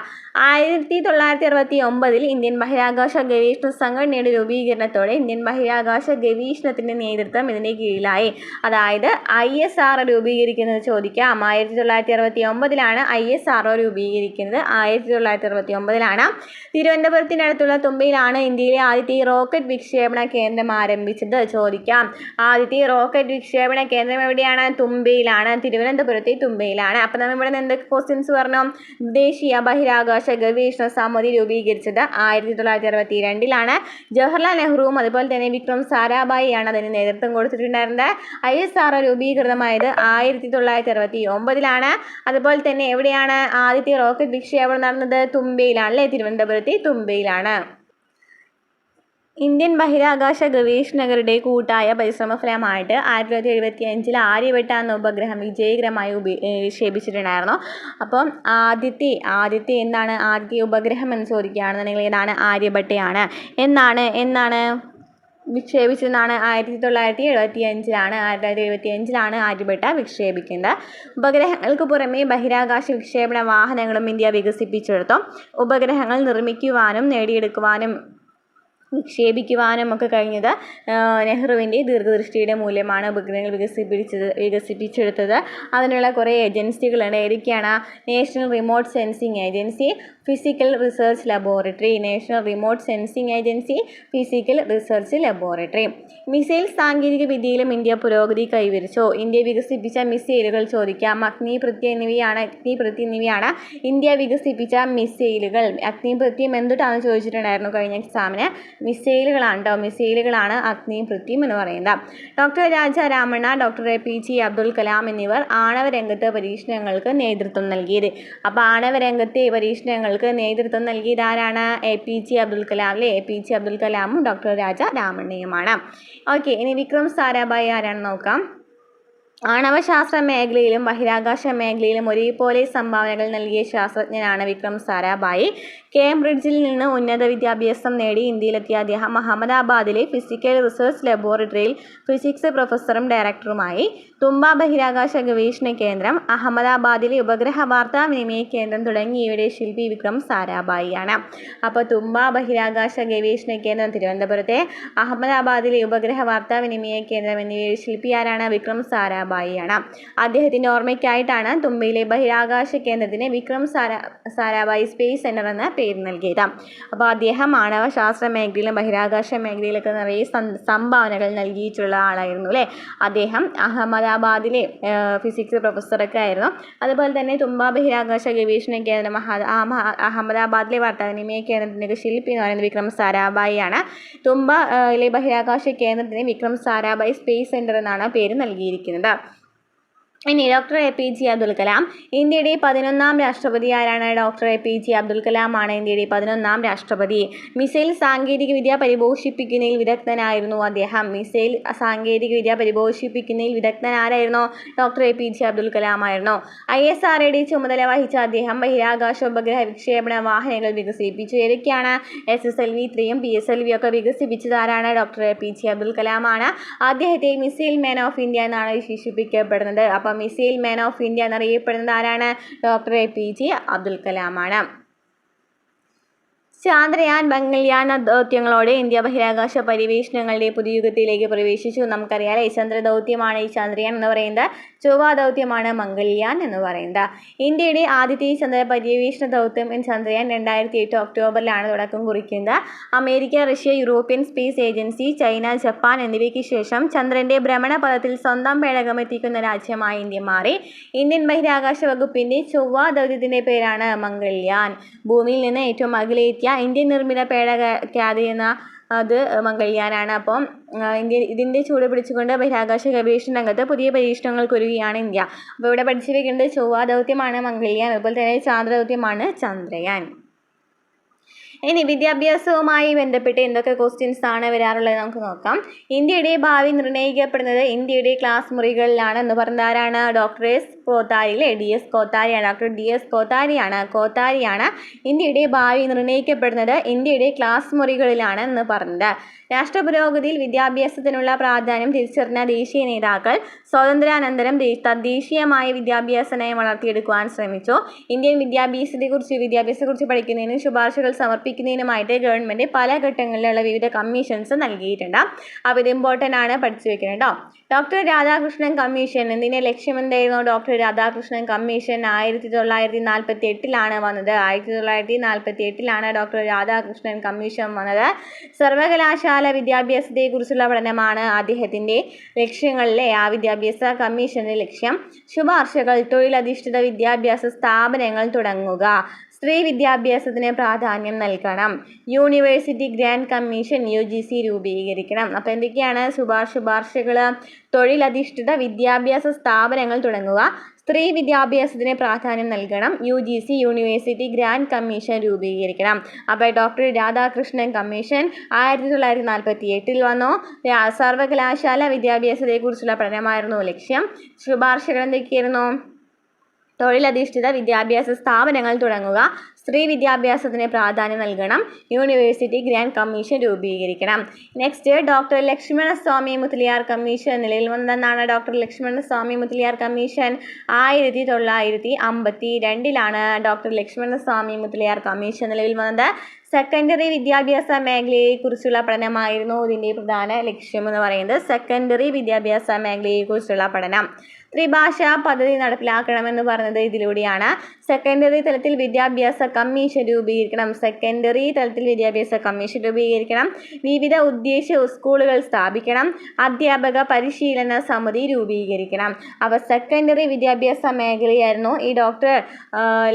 [SPEAKER 1] 1969 ഇന്ത്യൻ ബഹിരാകാശ ഗവേഷണ സംഘടനയുടെ രൂപീകരണത്തോടെ ഇന്ത്യൻ ബഹിരാകാശ ഗവേഷണത്തിൻ്റെ നേതൃത്വം ഇതിൻ്റെ കീഴിലായി. അതായത് ISRO രൂപീകരിക്കുന്നത് ചോദിക്കാം. 1969 ISRO രൂപീകരിക്കുന്നത്. 1969 തിരുവനന്തപുരത്തിനടുത്തുള്ള തുമ്പയിലാണ് ഇന്ത്യയിലെ ആദ്യത്തെ റോക്കറ്റ് വിക്ഷേപണ കേന്ദ്രം ആരംഭിച്ചത്. ചോദിക്കാം. ആദ്യത്തെ റോക്കറ്റ് വിക്ഷേപണ കേന്ദ്രം എവിടെയാണ്? തുമ്പയിലാണ്. തിരുവനന്തപുരത്തെ തുമ്പയിലാണ്. അപ്പം നമ്മൾ ഇവിടെ നിന്ന് എന്തൊക്കെ ക്വസ്റ്റ്യൻസ് പറഞ്ഞു? ദേശീയ ബഹിരാകാശ ഗവേഷണ സമിതി രൂപീകരിച്ചത് 1962. ജവഹർലാൽ നെഹ്റുവും അതുപോലെ തന്നെ വിക്രം സാരാഭായിയാണ് അതിന് നേതൃത്വം കൊടുത്തിട്ടുണ്ടായിരുന്നത്. ISRO രൂപീകൃതമായത് 1969. അതുപോലെ തന്നെ എവിടെയാണ് ആദ്യത്തെ റോക്കറ്റ് വിക്ഷേപണം നടന്നത്? തുമ്പയിലാണ് അല്ലേ? തിരുവനന്തപുരത്തെ തുമ്പയിലാണ്. ഇന്ത്യൻ ബഹിരാകാശ ഗവേഷകരുടെ കൂട്ടായ പരിശ്രമഫലമായിട്ട് 1975 ആര്യഭട്ട എന്ന ഉപഗ്രഹം വിജയകരമായി വിക്ഷേപിച്ചിട്ടുണ്ടായിരുന്നു. അപ്പം ആദ്യത്തെ എന്താണ് ആദ്യത്തെ ഉപഗ്രഹം എന്ന് ചോദിക്കുകയാണെന്നുണ്ടെങ്കിൽ ഏതാണ്? ആര്യഭട്ടയാണ്. എന്നാണ് വിക്ഷേപിച്ചതെന്നാണ്? 1975. 1975 ആര്യഭട്ട വിക്ഷേപിക്കുന്നത്. ഉപഗ്രഹങ്ങൾക്ക് പുറമെ ബഹിരാകാശ വിക്ഷേപണ വാഹനങ്ങളും ഇന്ത്യ വികസിപ്പിച്ചെടുത്തു. ഉപഗ്രഹങ്ങൾ നിർമ്മിക്കുവാനും നേടിയെടുക്കുവാനും വിക്ഷേപിക്കുവാനും ഒക്കെ കഴിഞ്ഞത് നെഹ്റുവിൻ്റെ ദീർഘദൃഷ്ടിയുടെ മൂല്യമാണ്. ഉപഗ്രഹങ്ങൾ വികസിപ്പിച്ചെടുത്തത്. അതിനുള്ള കുറേ ഏജൻസികളുണ്ട്. ഏതൊക്കെയാണ്? National remote sensing agency, physical research laboratory. National remote sensing agency, physical research laboratory. Missile സാങ്കേതിക വിദ്യയിലും ഇന്ത്യ പുരോഗതി കൈവരിച്ചു. ഇന്ത്യ വികസിപ്പിച്ച മിസൈലുകൾ ചോദിക്കാം. അഗ്നിപൃഥ്വി എന്നിവയാണ് ഇന്ത്യ വികസിപ്പിച്ച മിസൈലുകൾ. അഗ്നിപൃഥ്വി എന്തിട്ടാണ് ചോദിച്ചിട്ടുണ്ടായിരുന്നു കഴിഞ്ഞ എക്സാമിന്? മിസൈലുകളാണ് അഗ്നിപൃഥ്വി എന്ന് പറയുന്നത്. ഡോക്ടർ രാജ രാമണ്ണ, ഡോക്ടർ APJ അബ്ദുൽ കലാം എന്നിവർ ആണവരംഗത്ത് പരീക്ഷണങ്ങൾക്ക് നേതൃത്വം നൽകിയത്. അപ്പോൾ ആണവരംഗത്തെ പരീക്ഷണങ്ങൾക്ക് നേതൃത്വം നൽകിയത് ആരാണ്? APJ അബ്ദുൽ കലാം അല്ലേ? APJ അബ്ദുൽ കലാമും ഡോക്ടർ രാജ രാമണ്ണയുമാണ്. ഓക്കെ, ഇനി വിക്രം സാരാഭായി ആരാണെന്ന് നോക്കാം. ആണവശാസ്ത്ര മേഖലയിലും ബഹിരാകാശ മേഖലയിലും ഒരേപോലെ സംഭാവനകൾ നൽകിയ ശാസ്ത്രജ്ഞനാണ് വിക്രം സാരാഭായി. കേംബ്രിഡ്ജിൽ നിന്ന് ഉന്നത വിദ്യാഭ്യാസം നേടി ഇന്ത്യയിലെത്തിയ അദ്ദേഹം അഹമ്മദാബാദിലെ ഫിസിക്കൽ റിസർച്ച് ലബോറട്ടറിയിൽ ഫിസിക്സ് പ്രൊഫസറും ഡയറക്ടറുമായി. തുമ്പ ബഹിരാകാശ ഗവേഷണ കേന്ദ്രം, അഹമ്മദാബാദിലെ ഉപഗ്രഹ വാർത്താവിനിമയ കേന്ദ്രം തുടങ്ങിയവയുടെ ശില്പി വിക്രം സാരാഭായിയാണ്. അപ്പോൾ തുമ്പ ബഹിരാകാശ ഗവേഷണ കേന്ദ്രം തിരുവനന്തപുരത്തെ, അഹമ്മദാബാദിലെ ഉപഗ്രഹ വാർത്താവിനിമയ കേന്ദ്രം എന്നിവയുടെ ശില്പി ആരാണ്? വിക്രം സാരാഭായിയാണ്. അദ്ദേഹത്തിൻ്റെ ഓർമ്മയ്ക്കായിട്ടാണ് തുമ്പയിലെ ബഹിരാകാശ കേന്ദ്രത്തിന് വിക്രം സാരാഭായി സ്പേസ് സെൻറ്റർ എന്ന പേര് നൽകിയത്. അപ്പോൾ അദ്ദേഹം ആണവശാസ്ത്ര മേഖലയിലും ബഹിരാകാശ മേഖലയിലൊക്കെ നിറയെ സംഭാവനകൾ നൽകിയിട്ടുള്ള ആളായിരുന്നു അല്ലേ? അദ്ദേഹം അഹമ്മദാബാദിലെ ഫിസിക്സ് പ്രൊഫസറൊക്കെ ആയിരുന്നു. അതുപോലെ തന്നെ തുമ്പ ബഹിരാകാശ ഗവേഷണ കേന്ദ്രം, അഹമ്മദാബാദിലെ വാർത്താവിനിമയ കേന്ദ്രത്തിൻ്റെ ശില്പി എന്ന് പറയുന്നത് വിക്രം സാരാഭായിയാണ്. തുമ്പയിലെ ബഹിരാകാശ കേന്ദ്രത്തിന് വിക്രം സാരാഭായി സ്പേസ് സെൻറ്റർ എന്നാണ് പേര് നൽകിയിരിക്കുന്നത്. ഇനി ഡോക്ടർ APJ അബ്ദുൽ കലാം. ഇന്ത്യയുടെ 11ാം രാഷ്ട്രപതി ആരാണ്? ഡോക്ടർ APJ അബ്ദുൽ കലാം ആണ് ഇന്ത്യയുടെ 11ാം രാഷ്ട്രപതി. മിസൈൽ സാങ്കേതികവിദ്യ പരിപോഷിപ്പിക്കുന്നതിൽ വിദഗ്ധനായിരുന്നു അദ്ദേഹം. മിസൈൽ സാങ്കേതികവിദ്യ പരിപോഷിപ്പിക്കുന്നതിൽ വിദഗ്ധനാരായിരുന്നു? ഡോക്ടർ APJ അബ്ദുൽ കലാം ആയിരുന്നു. ISROയുടെ ചുമതല വഹിച്ച അദ്ദേഹം ബഹിരാകാശ ഉപഗ്രഹ വിക്ഷേപണ വാഹനങ്ങൾ വികസിപ്പിച്ചു. ഏതൊക്കെയാണ്? SSLV-3 PSLV ഒക്കെ വികസിപ്പിച്ചത് ആരാണ്? ഡോക്ടർ APJ അബ്ദുൽ കലാം ആണ്. അദ്ദേഹത്തെ മിസൈൽ മാൻ ഓഫ് ഇന്ത്യ എന്നാണ് വിശേഷിപ്പിക്കപ്പെടുന്നത്. അപ്പോൾ മിസൈൽ മാൻ ഓഫ് ഇന്ത്യ എന്നറിയപ്പെടുന്നത് ആരാണ്? ഡോക്ടർ APJ അബ്ദുൽ കലാമാണ്. ചാന്ദ്രയാൻ മംഗൾയാൻ ദൗത്യങ്ങളോടെ ഇന്ത്യ ബഹിരാകാശ പര്യവേഷണങ്ങളുടെ പുതുയുഗത്തിലേക്ക് പ്രവേശിച്ചു. നമുക്കറിയാം ചന്ദ്രദൗത്യമാണ് ഈ ചന്ദ്രയാൻ എന്ന് പറയുന്നത്, ചൊവ്വ ദൗത്യമാണ് മംഗൾയാൻ എന്ന് പറയുന്നത്. ഇന്ത്യയുടെ ആദ്യത്തെ ചന്ദ്ര പര്യവേഷണ ദൗത്യം ചന്ദ്രയാൻ 2008 ഒക്ടോബറിലാണ് തുടക്കം കുറിക്കുന്നത്. America, Russia, European space agency, China, Japan എന്നിവയ്ക്ക് ശേഷം ചന്ദ്രന്റെ ഭ്രമണപഥത്തിൽ സ്വന്തം പേടകം എത്തിക്കുന്ന രാജ്യമായി ഇന്ത്യ മാറി. ഇന്ത്യൻ ബഹിരാകാശ വകുപ്പിന്റെ ചൊവ്വ ദൗത്യത്തിന്റെ പേരാണ് മംഗൾയാൻ. ഭൂമിയിൽ നിന്ന് ഏറ്റവും അകലെത്തിയ ഇന്ത്യൻ നിർമ്മിത പേടക എന്ന അത് മംഗൾയാനാണ്. അപ്പം ഇതിൻ്റെ ചൂട് പിടിച്ചുകൊണ്ട് ബഹിരാകാശ ഗവേഷണ രംഗത്ത് പുതിയ പരീക്ഷണങ്ങൾക്ക് ഒരുങ്ങുകയാണ് ഇന്ത്യ. അപ്പോൾ ഇവിടെ പഠിച്ചു വെക്കേണ്ടത് ചൊവ്വ ദൗത്യമാണ് മംഗൾയാൻ, അതുപോലെ തന്നെ ചാന്ദ്ര ദൗത്യമാണ് ചന്ദ്രയാൻ. ഇനി വിദ്യാഭ്യാസവുമായി ബന്ധപ്പെട്ട് എന്തൊക്കെ ക്വസ്റ്റ്യൻസ് ആണ് വരാറുള്ളത് നമുക്ക് നോക്കാം. ഇന്ത്യയുടെ ഭാവി നിർണ്ണയിക്കപ്പെടുന്നത് ഇന്ത്യയുടെ ക്ലാസ് മുറികളിലാണ് എന്ന് പറഞ്ഞത് ആരാണ്? ഡോക്ടർ എസ് കോത്താരി, DS കോത്താരിയാണ്. ഡോക്ടർ DS കോത്താരിയാണ് ഇന്ത്യയുടെ ഭാവി നിർണ്ണയിക്കപ്പെടുന്നത് ഇന്ത്യയുടെ ക്ലാസ് മുറികളിലാണ് എന്ന് പറഞ്ഞത്. രാഷ്ട്ര പുരോഗതിയിൽ വിദ്യാഭ്യാസത്തിനുള്ള പ്രാധാന്യം തിരിച്ചറിഞ്ഞ ദേശീയ നേതാക്കൾ സ്വാതന്ത്ര്യാനന്തരം തദ്ദേശീയമായ വിദ്യാഭ്യാസ നയം വളർത്തിയെടുക്കുവാൻ ശ്രമിച്ചു. ഇന്ത്യൻ വിദ്യാഭ്യാസത്തെക്കുറിച്ച് പഠിക്കുന്നതിനും ശുപാർശകൾ സമർപ്പിക്കുന്നതിനുമായിട്ട് ഗവൺമെൻറ് പല ഘട്ടങ്ങളിലുള്ള വിവിധ കമ്മീഷൻസ് നൽകിയിട്ടുണ്ട്. അപ്പോൾ ഇത് ഇമ്പോർട്ടൻ്റ് ആണ്, പഠിച്ചു വെക്കണം കേട്ടോ. ഡോക്ടർ രാധാകൃഷ്ണൻ കമ്മീഷൻ ഇതിൻ്റെ ലക്ഷ്യം എന്തായിരുന്നു? ഡോക്ടർ രാധാകൃഷ്ണൻ കമ്മീഷൻ 1948 വന്നത്. 1948 ഡോക്ടർ രാധാകൃഷ്ണൻ കമ്മീഷൻ വന്നത്. സർവകലാശാല വിദ്യാഭ്യാസത്തെക്കുറിച്ചുള്ള പഠനമാണ് അദ്ദേഹത്തിൻ്റെ ലക്ഷ്യങ്ങളിലെ ആ വിദ്യാഭ്യാസ കമ്മീഷന്റെ ലക്ഷ്യം. ശുപാർശകൾ: തൊഴിലധിഷ്ഠിത വിദ്യാഭ്യാസ സ്ഥാപനങ്ങൾ തുടങ്ങുക, സ്ത്രീ വിദ്യാഭ്യാസത്തിന് പ്രാധാന്യം നൽകണം, യൂണിവേഴ്സിറ്റി ഗ്രാൻഡ് കമ്മീഷൻ UGC രൂപീകരിക്കണം. അപ്പോൾ എന്തൊക്കെയാണ് ശുപാർശകൾ? തൊഴിലധിഷ്ഠിത വിദ്യാഭ്യാസ സ്ഥാപനങ്ങൾ തുടങ്ങുക, സ്ത്രീ വിദ്യാഭ്യാസത്തിന് പ്രാധാന്യം നൽകണം, UGC യൂണിവേഴ്സിറ്റി ഗ്രാൻഡ് കമ്മീഷൻ രൂപീകരിക്കണം. അപ്പോൾ ഡോക്ടർ രാധാകൃഷ്ണൻ കമ്മീഷൻ 1948 വന്നു. സർവകലാശാല വിദ്യാഭ്യാസത്തെക്കുറിച്ചുള്ള പഠനമായിരുന്നു ലക്ഷ്യം. ശുപാർശകൾ എന്തൊക്കെയായിരുന്നു? തൊഴിലധിഷ്ഠിത വിദ്യാഭ്യാസ സ്ഥാപനങ്ങൾ തുടങ്ങുക, സ്ത്രീ വിദ്യാഭ്യാസത്തിന് പ്രാധാന്യം നൽകണം, യൂണിവേഴ്സിറ്റി ഗ്രാൻഡ് കമ്മീഷൻ രൂപീകരിക്കണം. Next, doctor Lakshmanaswami Mudaliar commission നിലവിൽ വന്നതെന്നാണ്? Doctor Lakshmanaswami Mudaliar commission 1952 doctor Lakshmanaswami Mudaliar commission നിലവിൽ വന്നത്. സെക്കൻഡറി വിദ്യാഭ്യാസ മേഖലയെക്കുറിച്ചുള്ള പഠനമായിരുന്നു ഇതിൻ്റെ പ്രധാന ലക്ഷ്യം എന്ന് പറയുന്നത്. സെക്കൻഡറി വിദ്യാഭ്യാസ മേഖലയെക്കുറിച്ചുള്ള പഠനം. ത്രിഭാഷാ പദ്ധതി നടപ്പിലാക്കണമെന്ന് പറഞ്ഞത് ഇതിലൂടെയാണ്. സെക്കൻഡറി തലത്തിൽ വിദ്യാഭ്യാസ കമ്മീഷൻ രൂപീകരിക്കണം. വിവിധ ഉദ്ദേശ സ്കൂളുകൾ സ്ഥാപിക്കണം. അധ്യാപക പരിശീലന സമിതി രൂപീകരിക്കണം. അപ്പോൾ സെക്കൻഡറി വിദ്യാഭ്യാസ മേഖലയായിരുന്നു ഈ ഡോക്ടർ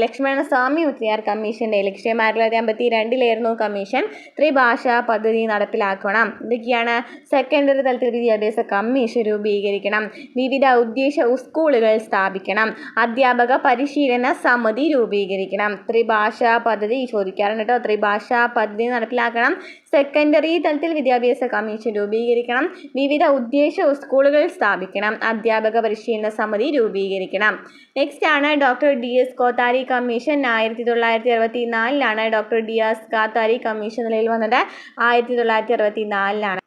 [SPEAKER 1] ലക്ഷ്മണസ്വാമി മുതലിയാർ കമ്മീഷൻ്റെ ലക്ഷ്യം. 1952 കമ്മീഷൻ ത്രിഭാഷാ പദ്ധതി നടപ്പിലാക്കണം. ഇതൊക്കെയാണ് സെക്കൻഡറി തലത്തിൽ വിദ്യാഭ്യാസ കമ്മീഷൻ രൂപീകരിക്കണം. വിവിധ ഉദ്ദേശ സ്കൂളുകൾ സ്ഥാപിക്കണം. അധ്യാപക പരിശീലന സമിതി രൂപീകരിക്കണം. ത്രിഭാഷാ പദ്ധതി ചോദിക്കാറുണ്ട് കേട്ടോ. ത്രിഭാഷാ പദ്ധതി നടപ്പിലാക്കണം. സെക്കൻഡറി തലത്തിൽ വിദ്യാഭ്യാസ കമ്മീഷൻ രൂപീകരിക്കണം. വിവിധ ഉദ്ദേശ സ്കൂളുകൾ സ്ഥാപിക്കണം. അധ്യാപക പരിശീലന സമിതി രൂപീകരിക്കണം. നെക്സ്റ്റ് ആണ് doctor DS Kothari commission. 1964 doctor DS Kothari commission നിലയിൽ വന്നത്. 1964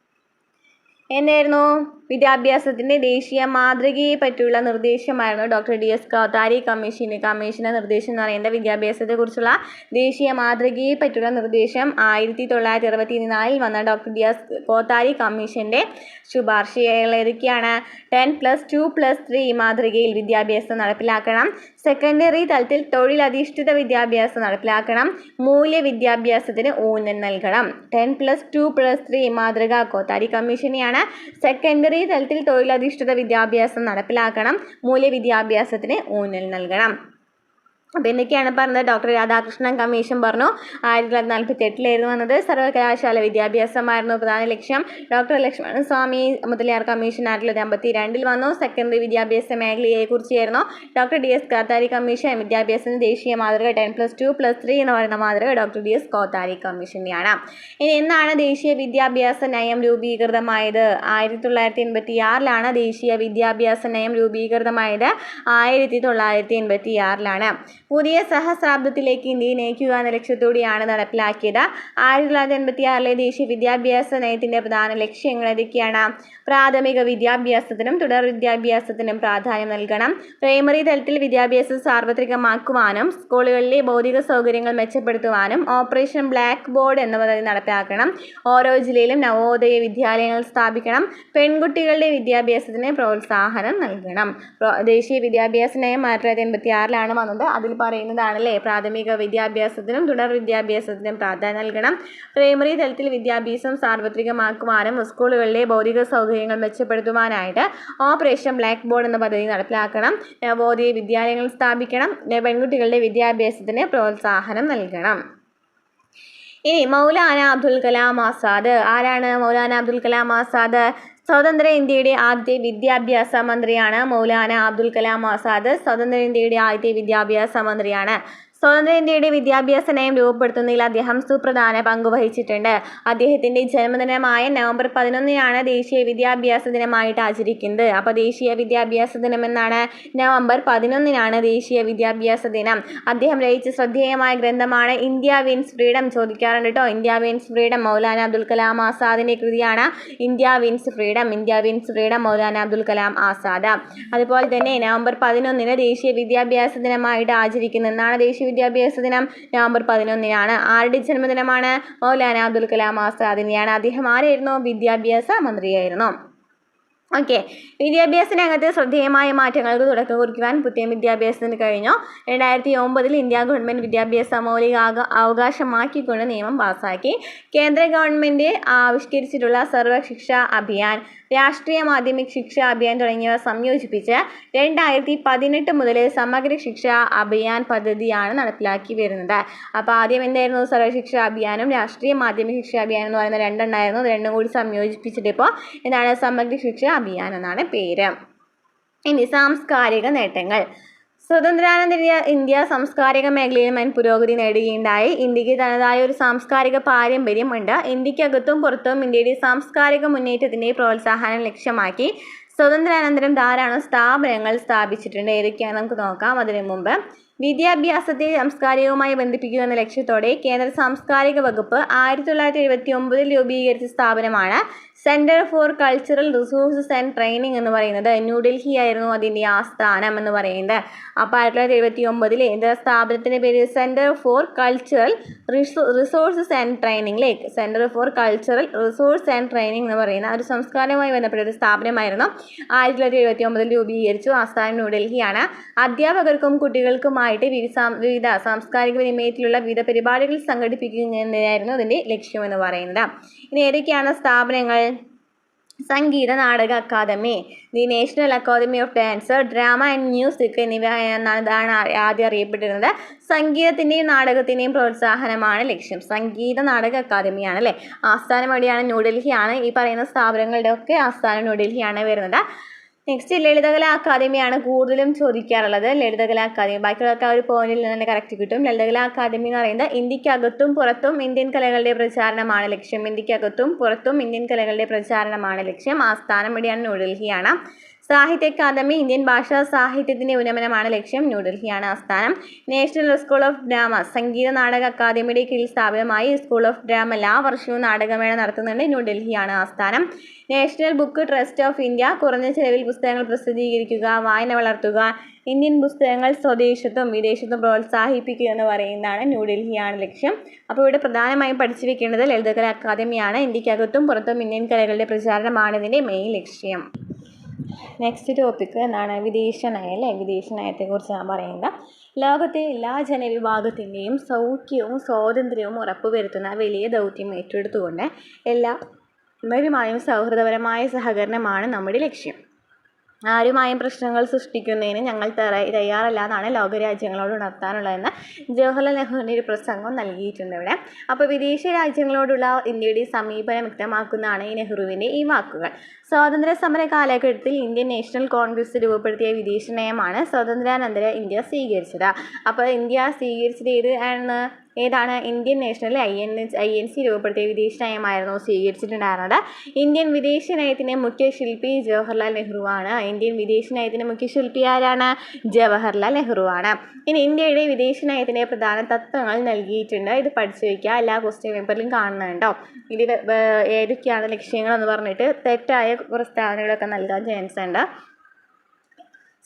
[SPEAKER 1] എന്തായിരുന്നു? വിദ്യാഭ്യാസത്തിൻ്റെ ദേശീയ മാതൃകയെ പറ്റിയുള്ള നിർദ്ദേശമായിരുന്നു ഡോക്ടർ DS കോത്താരി കമ്മീഷൻ്റെ നിർദ്ദേശം എന്ന് പറയുന്നത്. വിദ്യാഭ്യാസത്തെക്കുറിച്ചുള്ള ദേശീയ മാതൃകയെ പറ്റിയുള്ള നിർദ്ദേശം 1964 വന്ന ഡോക്ടർ DS കോത്താരി കമ്മീഷൻ്റെ ശുപാർശകൾ ഏതൊക്കെയാണ്? 10+2+3 മാതൃകയിൽ വിദ്യാഭ്യാസം നടപ്പിലാക്കണം. സെക്കൻഡറി തലത്തിൽ തൊഴിലധിഷ്ഠിത വിദ്യാഭ്യാസം നടപ്പിലാക്കണം. മൂല്യവിദ്യാഭ്യാസത്തിന് ഊന്നൽ നൽകണം. 10+2+3 മാതൃക കോത്താരി കമ്മീഷനെയാണ്. സെക്കൻഡറി തലത്തിൽ തൊഴിലധിഷ്ഠിത വിദ്യാഭ്യാസം നടപ്പിലാക്കണം. മൂല്യവിദ്യാഭ്യാസത്തിന് ഊന്നൽ നൽകണം. അപ്പോൾ എന്തൊക്കെയാണ് പറഞ്ഞത്? ഡോക്ടർ രാധാകൃഷ്ണൻ കമ്മീഷൻ പറഞ്ഞു 1948 വന്നത്. സർവകലാശാല വിദ്യാഭ്യാസമായിരുന്നു പ്രധാന ലക്ഷ്യം. ഡോക്ടർ ലക്ഷ്മണസ്വാമി മുതലിയാർ കമ്മീഷൻ 1952 വന്നു. സെക്കൻഡറി വിദ്യാഭ്യാസ മേഖലയെക്കുറിച്ചായിരുന്നു. ഡോക്ടർ DS കോത്താരി കമ്മീഷൻ വിദ്യാഭ്യാസത്തിന് ദേശീയ മാതൃക 10+2+3 എന്ന് പറയുന്ന മാതൃക ഡോക്ടർ DS കോത്താരി കമ്മീഷനെയാണ്. ഇനി എന്നാണ് ദേശീയ വിദ്യാഭ്യാസ നയം രൂപീകൃതമായത്? 1986 ദേശീയ വിദ്യാഭ്യാസ നയം രൂപീകൃതമായത്. 1986 പുതിയ സഹസ്രാബ്ദത്തിലേക്ക് ഇന്ത്യയെ നയിക്കുക എന്ന ലക്ഷ്യത്തോടെയാണ് നടപ്പിലാക്കിയത്. 1986 ദേശീയ വിദ്യാഭ്യാസ നയത്തിന്റെ പ്രധാന ലക്ഷ്യങ്ങൾ ഏതൊക്കെയാണ്? പ്രാഥമിക വിദ്യാഭ്യാസത്തിനും തുടർ വിദ്യാഭ്യാസത്തിനും പ്രാധാന്യം നൽകണം. പ്രൈമറി തലത്തിൽ വിദ്യാഭ്യാസം സാർവത്രികമാക്കുവാനും സ്കൂളുകളിലെ ഭൗതിക സൗകര്യങ്ങൾ മെച്ചപ്പെടുത്തുവാനും ഓപ്പറേഷൻ ബ്ലാക്ക് ബോർഡ് എന്ന പദ്ധതി നടപ്പിലാക്കണം. ഓരോ ജില്ലയിലും നവോദയ വിദ്യാലയങ്ങൾ സ്ഥാപിക്കണം. പെൺകുട്ടികളുടെ വിദ്യാഭ്യാസത്തിന് പ്രോത്സാഹനം നൽകണം. ദേശീയ വിദ്യാഭ്യാസ നയം 1986 വന്നത്. അതിൽ പറയുന്നതാണല്ലേ, പ്രാഥമിക വിദ്യാഭ്യാസത്തിനും തുടർ വിദ്യാഭ്യാസത്തിനും പ്രാധാന്യം നൽകണം. പ്രൈമറി തലത്തിൽ വിദ്യാഭ്യാസം സാർവത്രികമാക്കുവാനും സ്കൂളുകളിലെ ഭൗതിക സൗകര്യങ്ങൾ മെച്ചപ്പെടുത്തുവാനായിട്ട് ഓപ്പറേഷൻ ബ്ലാക്ക് ബോർഡ് എന്ന പദ്ധതി നടപ്പിലാക്കണം. നവോദയ വിദ്യാലയങ്ങൾ സ്ഥാപിക്കണം. പെൺകുട്ടികളുടെ വിദ്യാഭ്യാസത്തിന് പ്രോത്സാഹനം നൽകണം. ഇനി മൗലാന അബ്ദുൽ കലാം ആസാദ്. ആരാണ് മൗലാന അബ്ദുൽ കലാം ആസാദ്? സ്വതന്ത്ര ഇന്ത്യയുടെ ആദ്യത്തെ വിദ്യാഭ്യാസ മന്ത്രിയാണ് മൗലാന അബ്ദുൽ കലാം ആസാദ്. സ്വതന്ത്ര ഇന്ത്യയുടെ ആദ്യത്തെ വിദ്യാഭ്യാസ മന്ത്രിയാണ്. സ്വതന്ത്ര ഇന്ത്യയുടെ വിദ്യാഭ്യാസ നയം രൂപപ്പെടുത്തുന്നതിൽ അദ്ദേഹം സുപ്രധാന പങ്ക് വഹിച്ചിട്ടുണ്ട്. അദ്ദേഹത്തിൻ്റെ ജന്മദിനമായ നവംബർ 11 ദേശീയ വിദ്യാഭ്യാസ ദിനമായിട്ട് ആചരിക്കുന്നത്. അപ്പോൾ ദേശീയ വിദ്യാഭ്യാസ ദിനം എന്നാണ്, നവംബർ 11 ദേശീയ വിദ്യാഭ്യാസ ദിനം. അദ്ദേഹം രചിച്ച ശ്രദ്ധേയമായ ഗ്രന്ഥമാണ് ഇന്ത്യ വിൻസ് ഫ്രീഡം. ചോദിക്കാറുണ്ട് കേട്ടോ, India wins freedom Maulana Abdul Kalam ആസാദിൻ്റെ കൃതിയാണ് India wins freedom. India wins freedom Maulana Abdul Kalam Azad. അതുപോലെ തന്നെ നവംബർ 11 ദേശീയ വിദ്യാഭ്യാസ ദിനമായിട്ട് ആചരിക്കുന്നതെന്നാണ്. ദേശീയ വിദ്യാഭ്യാസ ദിനം നവംബർ 11 ആരുടെ ജന്മദിനമാണ്? മൗലാന അബ്ദുൽ കലാം ആസാദിനെയാണ്. അദ്ദേഹം ആരായിരുന്നു? വിദ്യാഭ്യാസ മന്ത്രിയായിരുന്നു. ഓക്കെ, വിദ്യാഭ്യാസ രംഗത്ത് ശ്രദ്ധേയമായ മാറ്റങ്ങൾക്ക് തുടക്കം കുറിക്കുവാൻ പുതിയ വിദ്യാഭ്യാസത്തിന് കഴിഞ്ഞു. 2009 ഇന്ത്യ ഗവൺമെൻറ് വിദ്യാഭ്യാസ മൗലിക അവകാശമാക്കിക്കൊണ്ട് നിയമം പാസാക്കി. കേന്ദ്ര ഗവൺമെൻറ് ആവിഷ്കരിച്ചിട്ടുള്ള സർവശിക്ഷാ അഭിയാൻ, രാഷ്ട്രീയ മാധ്യമിക് ശിക്ഷാ അഭിയാൻ തുടങ്ങിയവ സംയോജിപ്പിച്ച് 2018 മുതൽ സമഗ്ര ശിക്ഷാ അഭിയാൻ പദ്ധതിയാണ് നടപ്പിലാക്കി വരുന്നത്. അപ്പോൾ ആദ്യം എന്തായിരുന്നു? സർവശിക്ഷാ അഭിയാനും രാഷ്ട്രീയ മാധ്യമിക് ശിക്ഷാ അഭിയാൻ എന്ന് പറയുന്ന രണ്ടെണ്ണമായിരുന്നു. അത് രണ്ടും കൂടി സംയോജിപ്പിച്ചിട്ട് ഇപ്പോൾ എന്താണ്? സമഗ്ര ശിക്ഷാ അഭിയാൻ എന്നാണ് പേര്. ഇനി സാംസ്കാരിക നേട്ടങ്ങൾ. സ്വതന്ത്രാനന്തര ഇന്ത്യ സാംസ്കാരിക മേഖലയിൽ വൻ പുരോഗതി നേടുകയുണ്ടായി. ഇന്ത്യക്ക് തനതായ ഒരു സാംസ്കാരിക പാരമ്പര്യം ഉണ്ട്. ഇന്ത്യക്കകത്തും പുറത്തും ഇന്ത്യയുടെ സാംസ്കാരിക മുന്നേറ്റത്തിൻ്റെ പ്രോത്സാഹനം ലക്ഷ്യമാക്കി സ്വതന്ത്രാനന്തരം ധാരാളം സ്ഥാപനങ്ങൾ സ്ഥാപിച്ചിട്ടുണ്ട്. ഏതൊക്കെയാണെന്ന് നമുക്ക് നോക്കാം. അതിനു മുമ്പ് വിദ്യാഭ്യാസത്തെ സാംസ്കാരികവുമായി ബന്ധിപ്പിക്കുക എന്ന ലക്ഷ്യത്തോടെ കേന്ദ്ര സാംസ്കാരിക വകുപ്പ് 1979 രൂപീകരിച്ച സ്ഥാപനമാണ് centre for cultural resources and training എന്ന് പറയുന്നത്. ന്യൂഡൽഹി ആയിരുന്നു അതിൻ്റെ ആസ്ഥാനം എന്ന് പറയുന്നത്. അപ്പോൾ 1979 എന്താ സ്ഥാപനത്തിൻ്റെ പേര്? Centre for cultural resources and training. Centre for cultural resource and training എന്ന് പറയുന്ന ഒരു സംസ്കാരവുമായി ബന്ധപ്പെട്ട ഒരു സ്ഥാപനമായിരുന്നു. 1979 രൂപീകരിച്ചു. ആസ്ഥാനം ന്യൂഡൽഹിയാണ്. അധ്യാപകർക്കും കുട്ടികൾക്കുമായിട്ട് വിവിധ സാംസ്കാരിക വിനിമയത്തിലുള്ള വിവിധ പരിപാടികൾ സംഘടിപ്പിക്കുന്നതായിരുന്നു അതിൻ്റെ ലക്ഷ്യമെന്ന് പറയുന്നത്. ഇനി ഏതൊക്കെയാണ് സ്ഥാപനങ്ങൾ? Sangeet Natak Akademi, the national academy of dance, drama and music എന്നിവ എന്നാണ് ആദ്യം അറിയപ്പെട്ടിരുന്നത്. സംഗീതത്തിൻ്റെയും നാടകത്തിൻ്റെയും പ്രോത്സാഹനമാണ് ലക്ഷ്യം. സംഗീത നാടക അക്കാദമിയാണ് അല്ലേ. ആസ്ഥാനം എവിടെയാണ്? ന്യൂഡൽഹിയാണ്. ഈ പറയുന്ന സ്ഥാപനങ്ങളുടെ ഒക്കെ ആസ്ഥാനം ന്യൂഡൽഹിയാണ് വരുന്നത്. നെക്സ്റ്റ് ലളിതകലാ അക്കാദമിയാണ് കൂടുതലും ചോദിക്കാറുള്ളത്. ലളിതകലാ അക്കാദമി ബാക്കിയുള്ളതൊക്കെ ഒരു പോയിന്റിൽ നിന്ന് തന്നെ കറക്റ്റ് കിട്ടും. ലളിതകലാ അക്കാദമി എന്ന് പറയുന്നത് ഇന്ത്യക്കകത്തും പുറത്തും ഇന്ത്യൻ കലകളുടെ പ്രചാരണമാണ് ലക്ഷ്യം. ഇന്ത്യക്കകത്തും പുറത്തും ഇന്ത്യൻ കലകളുടെ പ്രചാരണമാണ് ലക്ഷ്യം. ആസ്ഥാനം എവിടെയാണ്? ന്യൂഡൽഹിയാണ്. സാഹിത്യ അക്കാദമി ഇന്ത്യൻ ഭാഷാ സാഹിത്യത്തിൻ്റെ ഉന്നമനമാണ് ലക്ഷ്യം. ന്യൂഡൽഹിയാണ് ആസ്ഥാനം. National school of drama Sangeetha Nataka അക്കാദമിയുടെ കീഴിൽ സ്ഥാപിതമായി സ്കൂൾ ഓഫ് ഡ്രാമ എല്ലാ വർഷവും നാടകമേള നടത്തുന്നുണ്ട്. ന്യൂഡൽഹിയാണ് ആസ്ഥാനം. National book trust of India കുറഞ്ഞ ചെലവിൽ പുസ്തകങ്ങൾ പ്രസിദ്ധീകരിക്കുക, വായന വളർത്തുക, ഇന്ത്യൻ പുസ്തകങ്ങൾ സ്വദേശത്തും വിദേശത്തും പ്രോത്സാഹിപ്പിക്കുക എന്ന് പറയുന്നതാണ്. ന്യൂഡൽഹിയാണ് ലക്ഷ്യം. അപ്പോൾ ഇവിടെ പ്രധാനമായും പഠിച്ചു വെക്കേണ്ടത് ലളിതകലാ അക്കാദമിയാണ്. ഇന്ത്യക്കകത്തും പുറത്തും ഇന്ത്യൻ കലകളുടെ പ്രചാരണമാണ് ഇതിൻ്റെ മെയിൻ ലക്ഷ്യം. നെക്സ്റ്റ് ടോപ്പിക്ക് എന്താണ്? വിദേശ നയം അല്ലേ. വിദേശ നയത്തെക്കുറിച്ചാണ് പറയുന്നത്. ലോകത്തെ എല്ലാ ജനവിഭാഗത്തിൻ്റെയും സൗഖ്യവും സ്വാതന്ത്ര്യവും ഉറപ്പുവരുത്തുന്ന വലിയ ദൗത്യം ഏറ്റെടുത്തുകൊണ്ട് എല്ലാവരുമായും സൗഹൃദപരമായ സഹകരണമാണ് നമ്മുടെ ലക്ഷ്യം. ആരുമായും പ്രശ്നങ്ങൾ സൃഷ്ടിക്കുന്നതിന് ഞങ്ങൾ തയ്യാറല്ല എന്നാണ് ലോകരാജ്യങ്ങളോട് ഉണർത്താനുള്ളതെന്ന് ജവഹർലാൽ നെഹ്റുവിൻ്റെ ഒരു പ്രസംഗം നൽകിയിട്ടുണ്ട് ഇവിടെ. അപ്പോൾ വിദേശ രാജ്യങ്ങളോടുള്ള ഇന്ത്യയുടെ സമീപനം വ്യക്തമാക്കുന്നതാണ് ഈ നെഹ്റുവിൻ്റെ ഈ വാക്കുകൾ. സ്വാതന്ത്ര്യ സമര കാലഘട്ടത്തിൽ ഇന്ത്യൻ നാഷണൽ കോൺഗ്രസ് രൂപപ്പെടുത്തിയ വിദേശ നയമാണ് സ്വാതന്ത്ര്യാനന്തര ഇന്ത്യ സ്വീകരിച്ചത്. അപ്പോൾ ഇന്ത്യ സ്വീകരിച്ചത് ഏത് ആണ്? ഏതാണ്? ഇന്ത്യൻ നാഷണൽ INC രൂപപ്പെടുത്തിയ വിദേശ നയമായിരുന്നു സ്വീകരിച്ചിട്ടുണ്ടായിരുന്നത്. ഇന്ത്യൻ വിദേശ നയത്തിൻ്റെ മുഖ്യ ശില്പി ജവഹർലാൽ നെഹ്റുവാണ്. ഇന്ത്യൻ വിദേശ നയത്തിൻ്റെ മുഖ്യ ശില്പി ആരാണ്? ജവഹർലാൽ നെഹ്റുവാണ്. ഇനി ഇന്ത്യയുടെ വിദേശ നയത്തിൻ്റെ പ്രധാന തത്വങ്ങൾ നൽകിയിട്ടുണ്ട്. ഇത് പഠിച്ചു വയ്ക്കുക, എല്ലാ ക്വസ്റ്റ്യൻ പേപ്പറിലും കാണുന്നുണ്ടോ. ഇത് ഏതൊക്കെയാണ് ലക്ഷ്യങ്ങൾ എന്ന് പറഞ്ഞിട്ട് തെറ്റായ പ്രസ്താവനകളൊക്കെ നൽകാൻ ചാൻസ് ഉണ്ട്.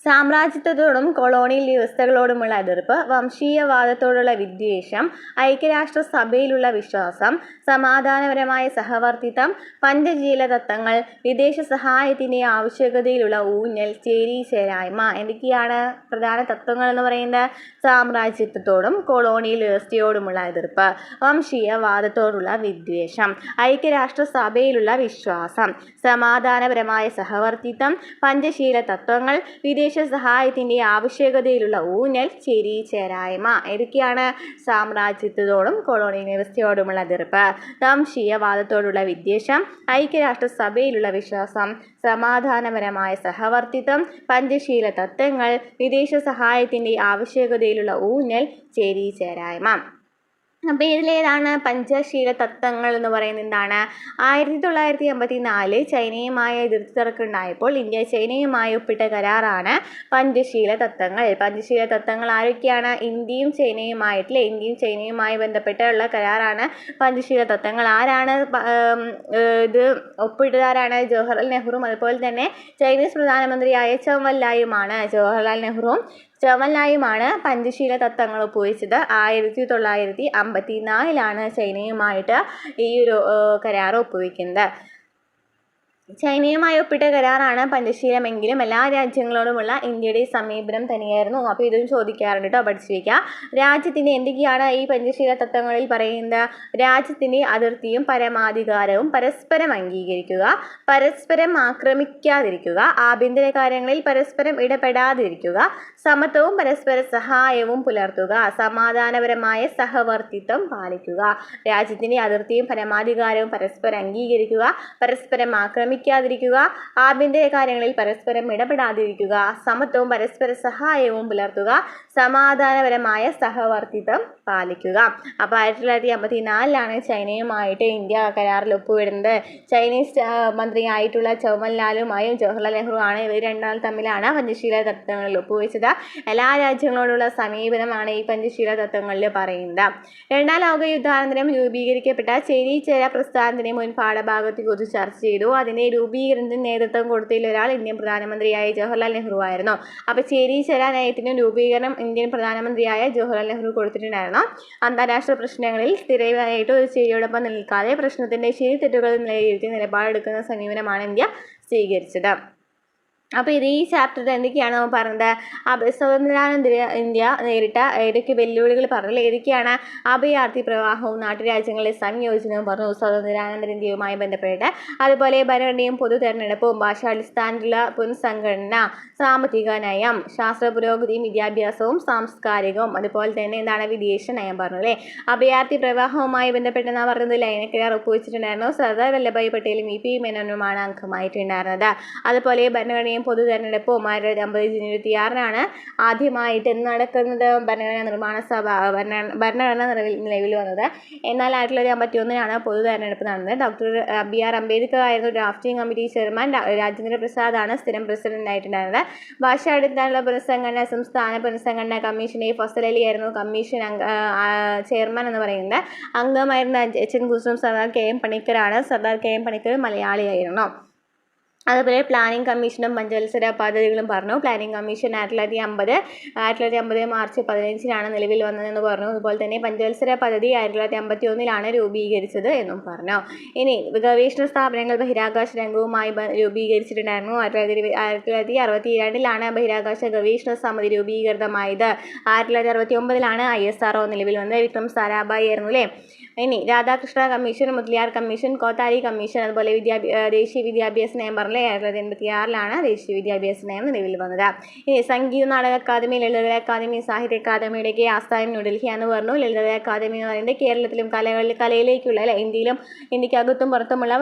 [SPEAKER 1] സാമ്രാജ്യത്വത്തോടും കൊളോണിയൽ വ്യവസ്ഥകളോടുമുള്ള എതിർപ്പ്, വംശീയവാദത്തോടുള്ള വിദ്വേഷം, ഐക്യരാഷ്ട്രസഭയിലുള്ള വിശ്വാസം, സമാധാനപരമായ സഹവർത്തിത്വം, പഞ്ചശീല തത്വങ്ങൾ, വിദേശ സഹായത്തിൻ്റെ ആവശ്യകതയിലുള്ള ഊന്നൽ, ചേരിചേരായ്മ. എന്തൊക്കെയാണ് പ്രധാന തത്വങ്ങൾ എന്ന് പറയുന്നത്? സാമ്രാജ്യത്വത്തോടും കൊളോണിയൽ വ്യവസ്ഥയോടുമുള്ള എതിർപ്പ്, വംശീയവാദത്തോടുള്ള വിദ്വേഷം, ഐക്യരാഷ്ട്രസഭയിലുള്ള വിശ്വാസം, സമാധാനപരമായ സഹവർത്തിത്വം, പഞ്ചശീല തത്വങ്ങൾ, വിദേശ സഹായത്തിൻ്റെ ആവശ്യകതയിലുള്ള ഊന്നൽ, ചേരിചേരായ്മ. ഏതൊക്കെയാണ്? സാമ്രാജ്യത്വത്തോടും കൊളോണിയൽ വ്യവസ്ഥയോടുമുള്ള എതിർപ്പ്, വംശീയവാദത്തോടുള്ള വിദ്വേഷം, ഐക്യരാഷ്ട്രസഭയിലുള്ള വിശ്വാസം, സമാധാനപരമായ സഹവർത്തിത്വം, പഞ്ചശീല തത്വങ്ങൾ, വിദേശ സഹായത്തിൻ്റെ ആവശ്യകതയിലുള്ള ഊന്നൽ, ചേരിചേരായ്മ. അപ്പോൾ ഇതിലേതാണ് പഞ്ചശീല തത്വങ്ങൾ എന്ന് പറയുന്നത്? എന്താണ്? 1954 ചൈനയുമായി അതിർത്തി തർക്കമുണ്ടായപ്പോൾ ഇന്ത്യ ചൈനയുമായി ഒപ്പിട്ട കരാറാണ് പഞ്ചശീല തത്വങ്ങൾ. പഞ്ചശീല തത്വങ്ങൾ ആരൊക്കെയാണ്? ഇന്ത്യയും ചൈനയുമായി ബന്ധപ്പെട്ടുള്ള കരാറാണ് പഞ്ചശീല തത്വങ്ങൾ. ആരാണ് ഇത് ഒപ്പിട്ടതാരാണ്? ജവഹർലാൽ നെഹ്റുവും അതുപോലെ തന്നെ ചൈനീസ് പ്രധാനമന്ത്രിയായ ചൗവൻലായുമാണ്. ജവഹർലാൽ നെഹ്റുവും ചൗവൻലായുമാണ് പഞ്ചശീല തത്വങ്ങൾ ഒപ്പുവെച്ചത്. 1954 ചൈനയുമായിട്ട് ഈ ഒരു കരാർ ഒപ്പുവെക്കുന്നത്. ചൈനയുമായി ഒപ്പിട്ട കരാറാണ് പഞ്ചശീലമെങ്കിലും എല്ലാ രാജ്യങ്ങളോടുമുള്ള ഇന്ത്യയുടെ സമീപനം തന്നെയായിരുന്നു. അപ്പോൾ ഇതും ചോദിക്കാറുണ്ട് കേട്ടോ, പഠിച്ചു വയ്ക്കുക. രാജ്യത്തിൻ്റെ എന്തൊക്കെയാണ് ഈ പഞ്ചശീല തത്വങ്ങളിൽ പറയുന്നത്? രാജ്യത്തിൻ്റെ അതിർത്തിയും പരമാധികാരവും പരസ്പരം അംഗീകരിക്കുക, പരസ്പരം ആക്രമിക്കാതിരിക്കുക, ആഭ്യന്തര കാര്യങ്ങളിൽ പരസ്പരം ഇടപെടാതിരിക്കുക, സമത്വവും പരസ്പര സഹായവും പുലർത്തുക, സമാധാനപരമായ സഹവർത്തിത്വം പാലിക്കുക. രാജ്യത്തിൻ്റെ അതിർത്തിയും പരമാധികാരവും പരസ്പരം അംഗീകരിക്കുക, പരസ്പരം ആക്രമിക്കാതിരിക്കുക, ആഭ്യന്തര കാര്യങ്ങളിൽ പരസ്പരം ഇടപെടാതിരിക്കുക, സമത്വവും പരസ്പര സഹായവും പുലർത്തുക, സമാധാനപരമായ സഹവർത്തിത്വം പാലിക്കുക. അപ്പോൾ 1954 ചൈനയുമായിട്ട് ഇന്ത്യ കരാറിൽ ഒപ്പുവിടുന്നത്. ചൈനീസ് മന്ത്രിയായിട്ടുള്ള ചൗവൻലാലുമായും ജവഹർലാൽ നെഹ്റുവാണ്. ഇവർ രണ്ടാൾ തമ്മിലാണ് പഞ്ചശീല തത്വങ്ങളിൽ ഒപ്പുവെച്ചത്. എല്ലാ രാജ്യങ്ങളോടുള്ള സമീപനമാണ് ഈ പഞ്ചശീല തത്വങ്ങളിൽ പറയുന്നത്. രണ്ടാം ലോക യുദ്ധാനന്തരം രൂപീകരിക്കപ്പെട്ട ചേരിചേര പ്രസ്ഥാനത്തിന് മുൻ പാഠഭാഗത്തെ കുറിച്ച് ചർച്ച ചെയ്തു. അതിൻ്റെ രൂപീകരണത്തിന് നേതൃത്വം കൊടുത്തതിൽ ഒരാൾ ഇന്ത്യൻ പ്രധാനമന്ത്രിയായ ജവഹർലാൽ നെഹ്റു ആയിരുന്നു. അപ്പോൾ ചേരിചേര നയത്തിൻ്റെ രൂപീകരണം ഇന്ത്യൻ പ്രധാനമന്ത്രിയായ ജവഹർലാൽ നെഹ്റു കൊടുത്തിട്ടുണ്ടായിരുന്നു. അന്താരാഷ്ട്ര പ്രശ്നങ്ങളിൽ സ്ഥിരമായിട്ട് ഒരു ചേരിയോടൊപ്പം നിൽക്കാതെ പ്രശ്നത്തിൻ്റെ ശരി തെറ്റുകൾ വിലയിരുത്തി നിലപാടെടുക്കുന്ന സമീപനമാണ് ഇന്ത്യ സ്വീകരിച്ചത്. അപ്പോൾ ഇത് ഈ ചാപ്റ്ററിൽ എന്തൊക്കെയാണ് നമ്മൾ പറഞ്ഞത്? സ്വാതന്ത്ര്യാനന്തര ഇന്ത്യ നേരിട്ട ഏതൊക്കെ വെല്ലുവിളികൾ പറഞ്ഞാൽ ഏതൊക്കെയാണ്? അഭയാർത്ഥി പ്രവാഹവും നാട്ടുരാജ്യങ്ങളിലെ സംയോജനവും പറഞ്ഞു സ്വാതന്ത്ര്യാനന്തര ഇന്ത്യയുമായി ബന്ധപ്പെട്ട്. അതുപോലെ ഭരണഘടനയും പൊതു തെരഞ്ഞെടുപ്പും, ഭാഷാടിസ്ഥാനത്തിലുള്ള പുനഃസംഘടന, സാമ്പത്തിക നയം, ശാസ്ത്ര പുരോഗതിയും വിദ്യാഭ്യാസവും സാംസ്കാരികവും, അതുപോലെ തന്നെ എന്താണ് വിദേശ നയം പറഞ്ഞു അല്ലേ. അഭയാർത്ഥി പ്രവാഹവുമായി ബന്ധപ്പെട്ടെന്നാണ് പറയുന്നത് ലയനക്കരാർ ഒപ്പുവെച്ചിട്ടുണ്ടായിരുന്നു. സർദാർ വല്ലഭായ് പട്ടേലും EP മേനോനുമാണ് അംഗമായിട്ടുണ്ടായിരുന്നത്. അതുപോലെ ഭരണഘടനയും പൊതു തെരഞ്ഞെടുപ്പും 1950 ജനുവരി 26 ആദ്യമായിട്ട് നടക്കുന്നത്. ഭരണഘടന നിലവിൽ വന്നത്. എന്നാൽ 1951 പൊതു തെരഞ്ഞെടുപ്പ് നടന്നത്. ഡോക്ടർ BR അംബേദ്കർ ആയിരുന്നു ഡ്രാഫ്റ്റിംഗ് കമ്മിറ്റി ചെയർമാൻ. രാജേന്ദ്ര പ്രസാദാണ് സ്ഥിരം പ്രസിഡന്റ് ആയിട്ടുണ്ടായിരുന്നത്. ഭാഷാടിസ്ഥാനത്തിലുള്ള പുനഃസംഘടന, സംസ്ഥാന പുനഃസംഘടന കമ്മീഷന്റെ ഫസൽ അലി ആയിരുന്നു കമ്മീഷൻ ചെയർമാൻ എന്ന് പറയുന്നത്. അംഗമായിരുന്ന HN Kusum Sardar KM പണിക്കറാണ്. Sardar KM Panicker മലയാളിയായിരുന്നു. അതുപോലെ പ്ലാനിംഗ് കമ്മീഷനും പഞ്ചവത്സര പദ്ധതികളും പറഞ്ഞു. പ്ലാനിംഗ് കമ്മീഷൻ 1950 മാർച്ച് 15 നിലവിൽ വന്നതെന്ന് പറഞ്ഞു. അതുപോലെ തന്നെ പഞ്ചവത്സര പദ്ധതി 1951 രൂപീകരിച്ചത് എന്നും പറഞ്ഞു. ഇനി ഗവേഷണ സ്ഥാപനങ്ങൾ ബഹിരാകാശ രംഗവുമായി രൂപീകരിച്ചിട്ടുണ്ടായിരുന്നു. 1962 ബഹിരാകാശ ഗവേഷണ സമിതി രൂപീകൃതമായത്. 1969 ISRO നിലവിൽ വന്നത്. വിക്രം സാരാഭായി ആയിരുന്നു അല്ലേ. ഇനി Radhakrishna commission, Mudaliar commission, Kothari commission, അതുപോലെ ദേശീയ വിദ്യാഭ്യാസ നയം പറഞ്ഞു. പറഞ്ഞില്ലേ 1986 ദേശീയ വിദ്യാഭ്യാസ നയം നിലവിൽ വന്നത്. ഇനി സംഗീത നാടക അക്കാദമി, ലളിത അക്കാദമി, സാഹിത്യ അക്കാദമിയുടെയൊക്കെ ആസ്ഥാനം ന്യൂഡൽഹിയാന്ന് പറഞ്ഞു. ലളിത അക്കാദമി എന്ന് പറയുന്നത് കേരളത്തിലും കലയിലേക്കുള്ള ഇന്ത്യയിലും ഇന്ത്യക്കകത്തും പുറത്തുമുള്ള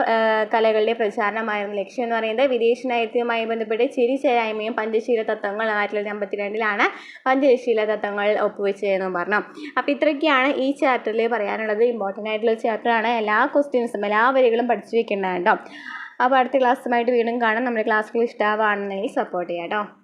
[SPEAKER 1] കലകളുടെ പ്രചാരണമായിരുന്നു ലക്ഷ്യം എന്ന് പറയുന്നത്. വിദേശ നയവുമായി ബന്ധപ്പെട്ട് ചേരിചേരായ്മയും പഞ്ചശീല തത്വങ്ങൾ 1952 പഞ്ചശീല തത്വങ്ങൾ ഒപ്പുവെച്ചതെന്നും പറഞ്ഞു. അപ്പോൾ ഇത്രയൊക്കെയാണ് ഈ ചാപ്റ്ററിൽ പറയാനുള്ളത്. ഇമ്പോർട്ടൻ്റ് ആയിട്ടുള്ള ചാപ്റ്ററാണ്. എല്ലാ ക്വസ്റ്റ്യൻസും എല്ലാ വരികളും പഠിച്ചു വെക്കേണ്ടതാണ് കേട്ടോ. അപ്പോൾ അടുത്ത ക്ലാസ്സുമായിട്ട് വീണ്ടും കാണാം. നമ്മുടെ ക്ലാസ്സുകൾ ഇഷ്ടമാവുകയാണെന്നുണ്ടെങ്കിൽ സപ്പോർട്ട് ചെയ്യാം കേട്ടോ.